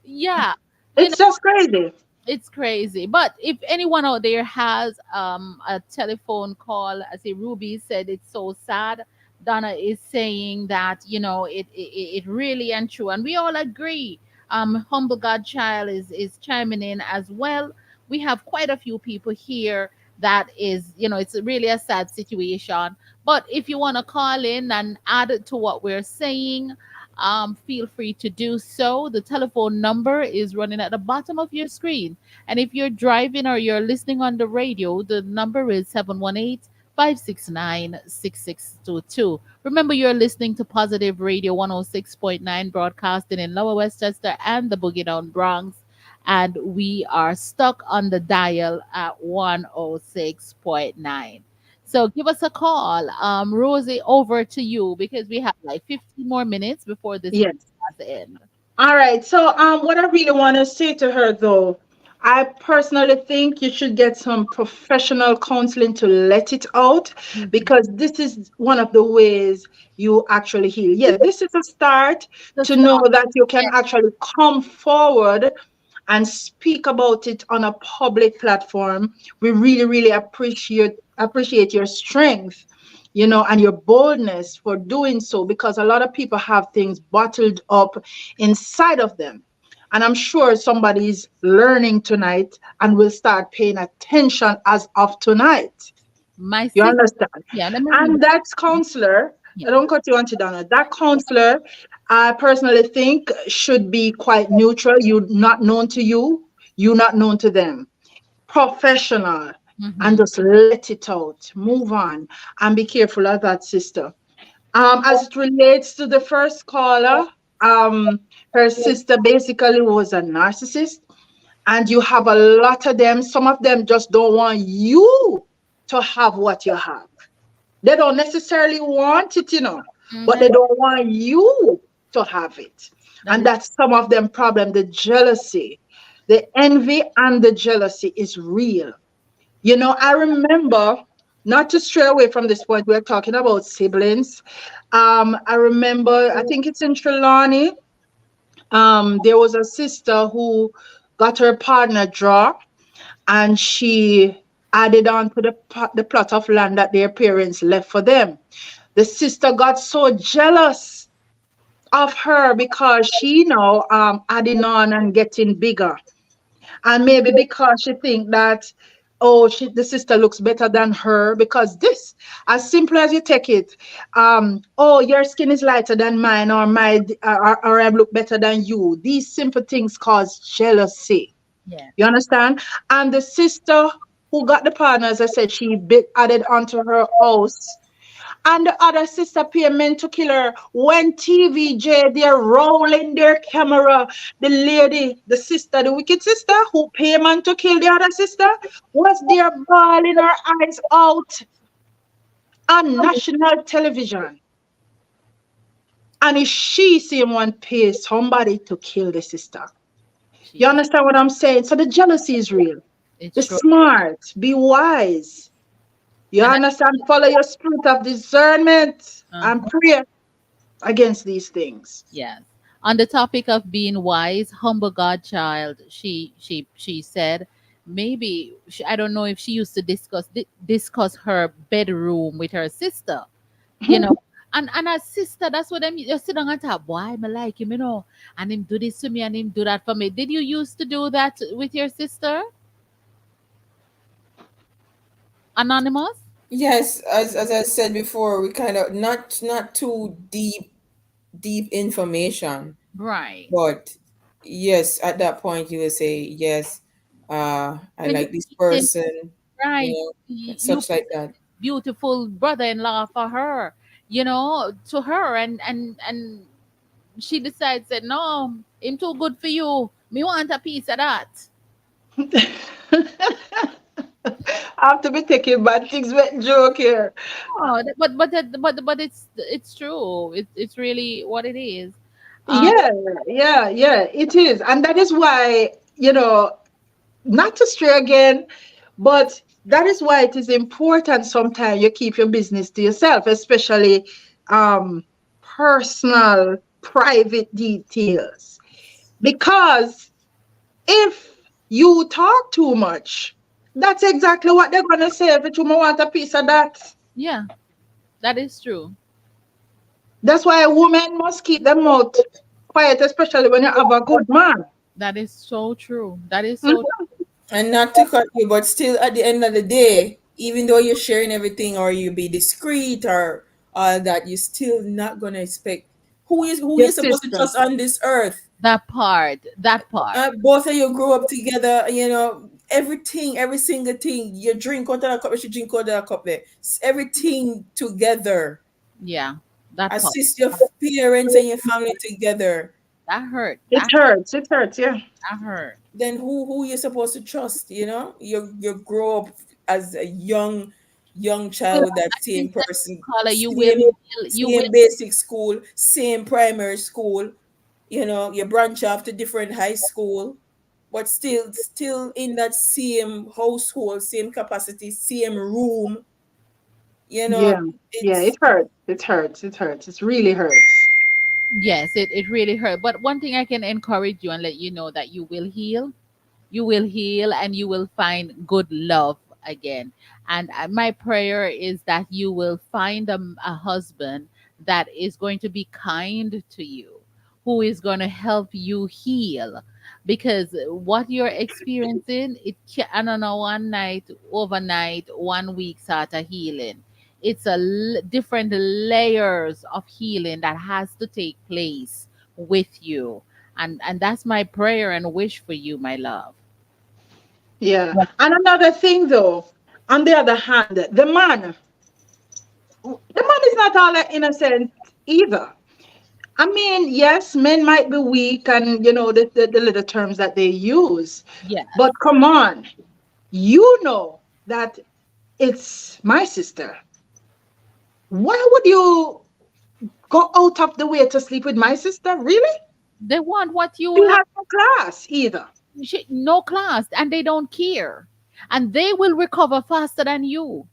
yeah, you know, It's just crazy. it's crazy. But if anyone out there has a telephone call, as a Ruby said, it's so sad. Donna is saying that it really and true, and we all agree. Humble God Child is chiming in as well. We have quite a few people here that is, it's really a sad situation. But if you want to call in and add to what we're saying, feel free to do so. The telephone number is running at the bottom of your screen. And if you're driving or you're listening on the radio, the number is 718-569-6622. Remember, you're listening to Positive Radio 106.9, broadcasting in Lower Westchester and the Boogie Down Bronx. And we are stuck on the dial at 106.9. So give us a call. Rosie, over to you because we have like 15 more minutes before this Yes. has to end. All right. So, what I really want to say to her, though, I personally think you should get some professional counseling to let it out, Mhm. because this is one of the ways you actually heal. Yeah, this is a start The to know start, that you can yeah. actually come forward and speak about it on a public platform. We really, really appreciate your strength, and your boldness for doing so, because a lot of people have things bottled up inside of them. And I'm sure somebody's learning tonight and will start paying attention as of tonight. My You sister, understand? yeah, let me read And that. that counselor, I Yeah. don't cut you on to Donna. That counselor, I personally think should be quite neutral. You not known to you not known to them. Professional, and Mm-hmm. just let it out. Move on and be careful of that, sister. As it relates to the first caller, her sister basically was a narcissist, and you have a lot of them. Some of them just don't want you to have what you have. They don't necessarily want it, but Mm-hmm. they don't want you to have it. That And is that's some of them problem, the jealousy. The envy and the jealousy is real. I remember, not to stray away from this point, we're talking about siblings. I remember, I think it's in Trelawney, there was a sister who got her partner draw, and she added on to the plot of land that their parents left for them. The sister got so jealous of her because she now adding on and getting bigger, and maybe because she think that, oh, the sister looks better than her, because this, as simple as you take it, oh, your skin is lighter than mine, or or I look better than you. These simple things cause jealousy. Yeah. You understand? And the sister who got the partner, as I said, she added onto her house, and the other sister pay men to kill her. When TVJ, they're rolling their camera. The lady, the sister, the wicked sister who pay man to kill the other sister, was there bawling her eyes out on national television. And if she seen one pay somebody to kill the sister. You Jesus. understand what I'm saying? So the jealousy is real. It's Be true. smart, be wise. You And that, understand? Follow your spirit of discernment and uh-huh. pray against these things. Yes. On the topic of being wise, humble godchild, she said maybe I don't know if she used to discuss her bedroom with her sister, you know. And her sister, that's what them you sit down and talk, boy, I like him, and him do this to me and him do that for me. Did you used to do that with your sister? Anonymous? Yes, as I said before, we kind of not too deep information, Right. but yes, at that point you will say yes. I When you like this meet him, person, right, and you such like that. beautiful brother-in-law for her, to her, and she decides that no, him too good for you. Me want a piece of that. I have to be taking bad things with joke here. Oh, but it's true. It's really what it is. Um, Yeah, yeah, it is. And that is why, not to stray again, but that is why it is important sometimes you keep your business to yourself, especially um personal, private details. Because if you talk too much, that's exactly what they're gonna say. If you want a piece of that. yeah, that is true. That's why a woman must keep them mouth quiet, especially when you have a good man. That is so true. That is so Mhm. And not to cut you, but still at the end of the day, even though you're sharing everything or you be discreet or all that, you're still not gonna expect who Your you're supposed to sister. trust on this earth. that part. That part. Both of you grew up together, everything, every single thing. You drink out of that cup, you should drink out of that cup there. Everything together. Yeah, that part. Assist your parents and your family together. That hurt. It hurts. It hurts. Yeah. That hurt. Then who you're supposed to trust, You grow up as a young child with that At same least that person, color you will same heal. You will. same basic school, same primary school, you branch off to different high school, but still in that same household, same capacity, same room, you know, Yeah. Yeah. It it's hurts. It hurts. It hurts. It really hurts. Yes, it really hurt. But one thing I can encourage you and let you know that you will heal and you will find good love again. And my prayer is that you will find a husband that is going to be kind to you, who is going to help you heal. Because what you're experiencing, I don't know, one night, overnight, 1 week sort of healing. It's different layers of healing that has to take place with you. And that's my prayer and wish for you, my love. Yeah. And another thing, though, on the other hand, the man is not all that innocent either. I mean, yes, men might be weak, and the little terms that they use. Yeah. But come on, you know that it's my sister. Why would you go out of the way to sleep with my sister? Really? They want what you You have. have no class either. no class, and they don't care. And they will recover faster than you.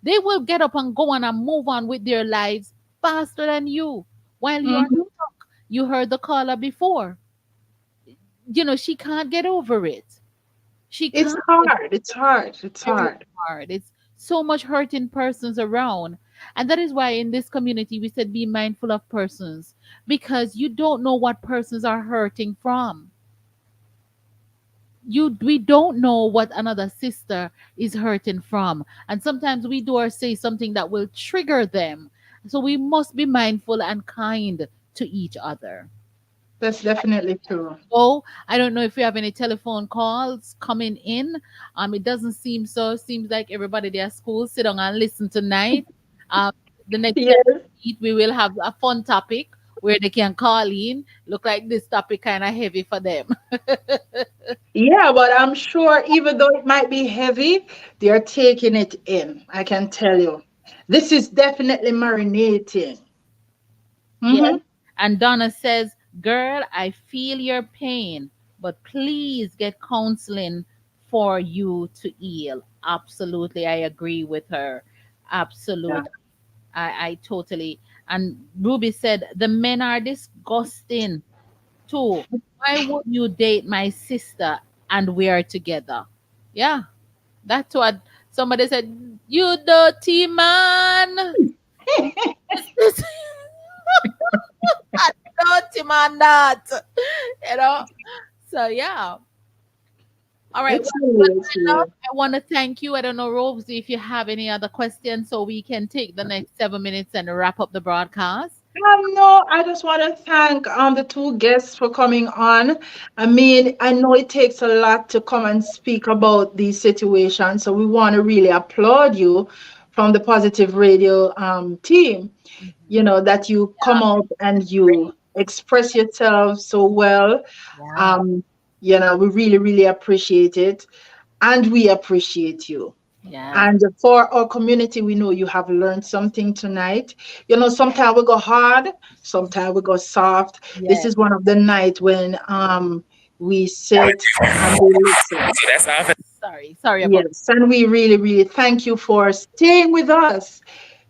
They will get up and go on and move on with their lives faster than you while you are Mhm. stuck. You heard the caller before. She can't get over it. She It's can't. hard. It's hard. It's Very hard. hard. It's so much hurting persons around. And that is why in this community we said be mindful of persons, because you don't know what persons are hurting from. We don't know what another sister is hurting from. And sometimes we do or say something that will trigger them. So we must be mindful and kind to each other. That's definitely true. Oh, I don't know if we have any telephone calls coming in. It doesn't seem so. Seems like everybody there at school sit down and listen tonight. Um, the next time Yes. we meet, we will have a fun topic where they can call in. Look like this topic kind of heavy for them. Yeah, but I'm sure even though it might be heavy, they're taking it in. I can tell you. This is definitely marinating. Yes. Mm-hmm. And Donna says, "Girl, I feel your pain, but please get counseling for you to heal." Absolutely, I agree with her. Yeah. Absolutely. I totally. And Ruby said, "The men are disgusting too. Why would you date my sister and we are together?" Yeah, that's what somebody said. "You dirty man." This I dirty man that. You know? So yeah. All right. It's real. It's My love, real. I want to thank you. I don't know, Rosie, if you have any other questions so we can take the next 7 minutes and wrap up the broadcast. No, I just want to thank the two guests for coming on. I mean, I know it takes a lot to come and speak about these situations, so we want to really applaud you from the Positive Radio team. You know that you come out and you express yourself so well. Yeah. Um, we really, really appreciate it, and we appreciate you. Yes. And for our community, we know you have learned something tonight. Sometimes we go hard, sometimes we go soft. This Yes. is one of the night when we sit and we listen. So that's all. Sorry about Yes, and we really, really thank you for staying with us.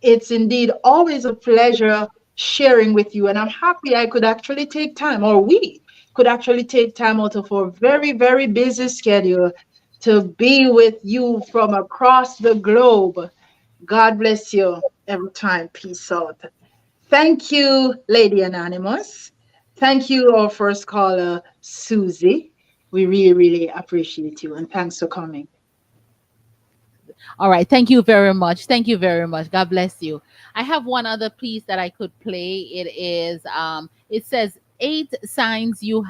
It's indeed always a pleasure sharing with you, and I'm happy I could actually take time, or we could actually take time out of our very, very busy schedule to be with you from across the globe. God bless you every time. Peace out. Thank you, Lady Anonymous. Thank you, our first caller, Susie. We really, really appreciate you, and thanks for coming. All right. Thank you very much. Thank you very much. God bless you. I have one other piece that I could play. It says eight signs that you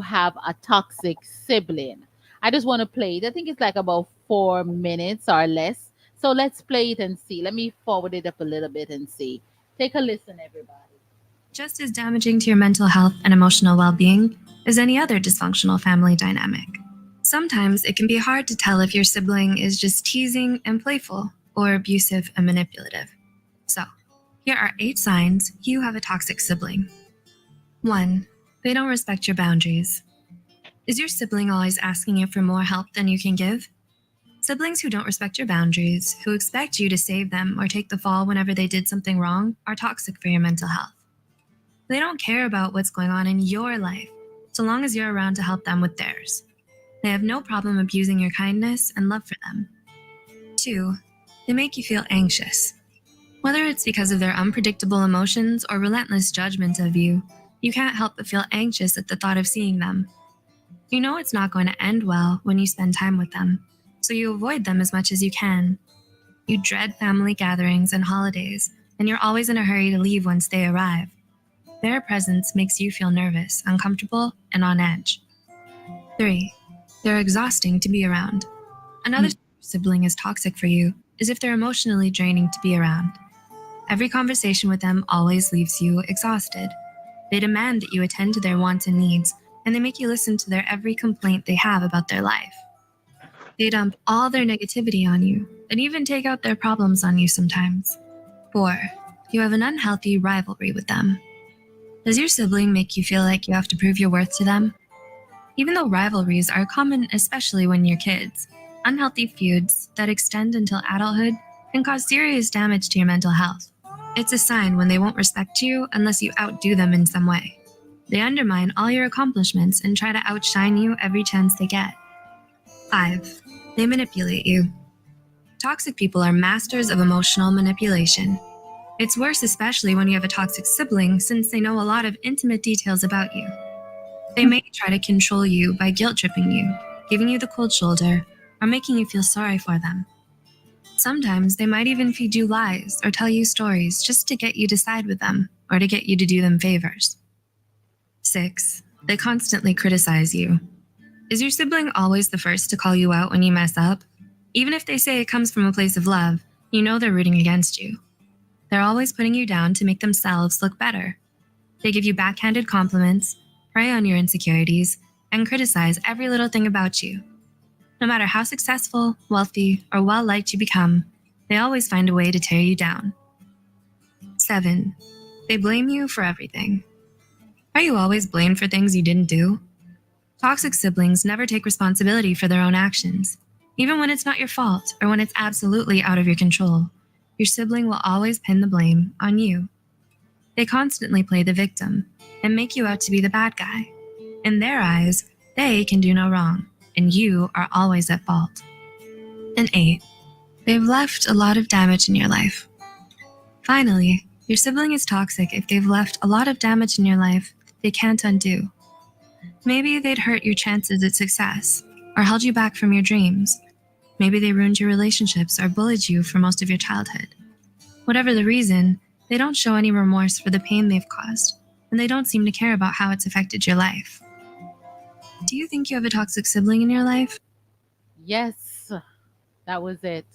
have a toxic sibling. I just want to play it. I think it's like about 4 minutes or less. So let's play it and see. Let me forward it up a little bit and see. Take a listen, everybody. Just as damaging to your mental health and emotional well being as any other dysfunctional family dynamic. Sometimes it can be hard to tell if your sibling is just teasing and playful or abusive and manipulative. So, here are 8 signs you have a toxic sibling. 1. They don't respect your boundaries. Is your sibling always asking you for more help than you can give? Siblings who don't respect your boundaries, who expect you to save them or take the fall whenever they did something wrong, are toxic for your mental health. They don't care about what's going on in your life, so long as you're around to help them with theirs. They have no problem abusing your kindness and love for them. 2. They make you feel anxious. Whether it's because of their unpredictable emotions or relentless judgment of you, you can't help but feel anxious at the thought of seeing them. You know it's not going to end well when you spend time with them, so you avoid them as much as you can. You dread family gatherings and holidays, and you're always in a hurry to leave once they arrive. Their presence makes you feel nervous, uncomfortable, and on edge. 3. They're exhausting to be around. Another sibling is toxic for you is if they're emotionally draining to be around. Every conversation with them always leaves you exhausted. They demand that you attend to their wants and needs, and they make you listen to their every complaint they have about their life. They dump all their negativity on you, and even take out their problems on you sometimes. 4. You have an unhealthy rivalry with them. Does your sibling make you feel like you have to prove your worth to them? Even though rivalries are common, especially when you're kids, unhealthy feuds that extend until adulthood can cause serious damage to your mental health. It's a sign when they won't respect you unless you outdo them in some way. They undermine all your accomplishments and try to outshine you every chance they get. 5. They manipulate you. Toxic people are masters of emotional manipulation. It's worse especially when you have a toxic sibling, since they know a lot of intimate details about you. They may try to control you by guilt-tripping you, giving you the cold shoulder, or making you feel sorry for them. Sometimes they might even feed you lies or tell you stories just to get you to side with them or to get you to do them favors. 6. They constantly criticize you. Is your sibling always the first to call you out when you mess up? Even if they say it comes from a place of love, you know they're rooting against you. They're always putting you down to make themselves look better. They give you backhanded compliments, prey on your insecurities, and criticize every little thing about you. No matter how successful, wealthy, or well-liked you become, they always find a way to tear you down. 7. They blame you for everything. Are you always blamed for things you didn't do? Toxic siblings never take responsibility for their own actions. Even when it's not your fault or when it's absolutely out of your control, your sibling will always pin the blame on you. They constantly play the victim and make you out to be the bad guy. In their eyes, they can do no wrong, and you are always at fault. And 8. They've left a lot of damage in your life. Finally, your sibling is toxic if they've left a lot of damage in your life they can't undo. Maybe they'd hurt your chances at success, or held you back from your dreams. Maybe they ruined your relationships or bullied you for most of your childhood. Whatever the reason, they don't show any remorse for the pain they've caused, and they don't seem to care about how it's affected your life. Do you think you have a toxic sibling in your life? Yes, that was it.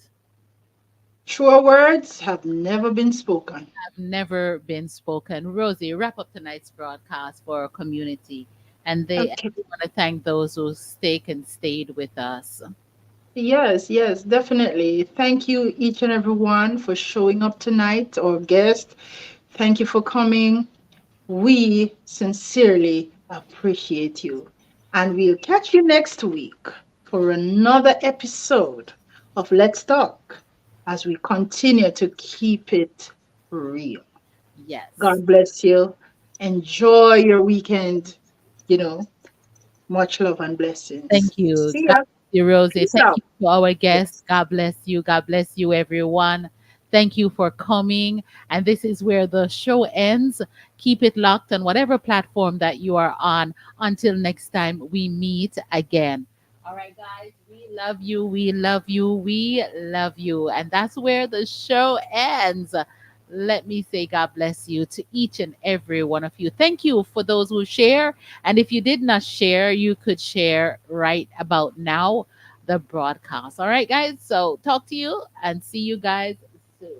Truer words have never been spoken. Have never been spoken. Rosie, wrap up tonight's broadcast for our community. And Okay. we want to thank those who stayed and stayed with us. Yes, yes, definitely. Thank you, each and every one, for showing up tonight, our guest. Thank you for coming. We sincerely appreciate you. And we'll catch you next week for another episode of Let's Talk as we continue to keep it real. Yes. God bless you. Enjoy your weekend. You know, much love and blessings. Thank you. See God ya. bless you, Rosie. Peace Thank out. you to our guests. Yes. God bless you. God bless you, everyone. Thank you for coming. And this is where the show ends. Keep it locked on whatever platform that you are on. Until next time, we meet again. All right, guys, we love you. We love you. We love you. And that's where the show ends. Let me say God bless you to each and every one of you. Thank you for those who share. And if you did not share, you could share right about now the broadcast. All right, guys. So talk to you and see you guys soon.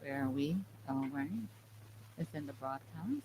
Where are we? All right. It's in the broadcast.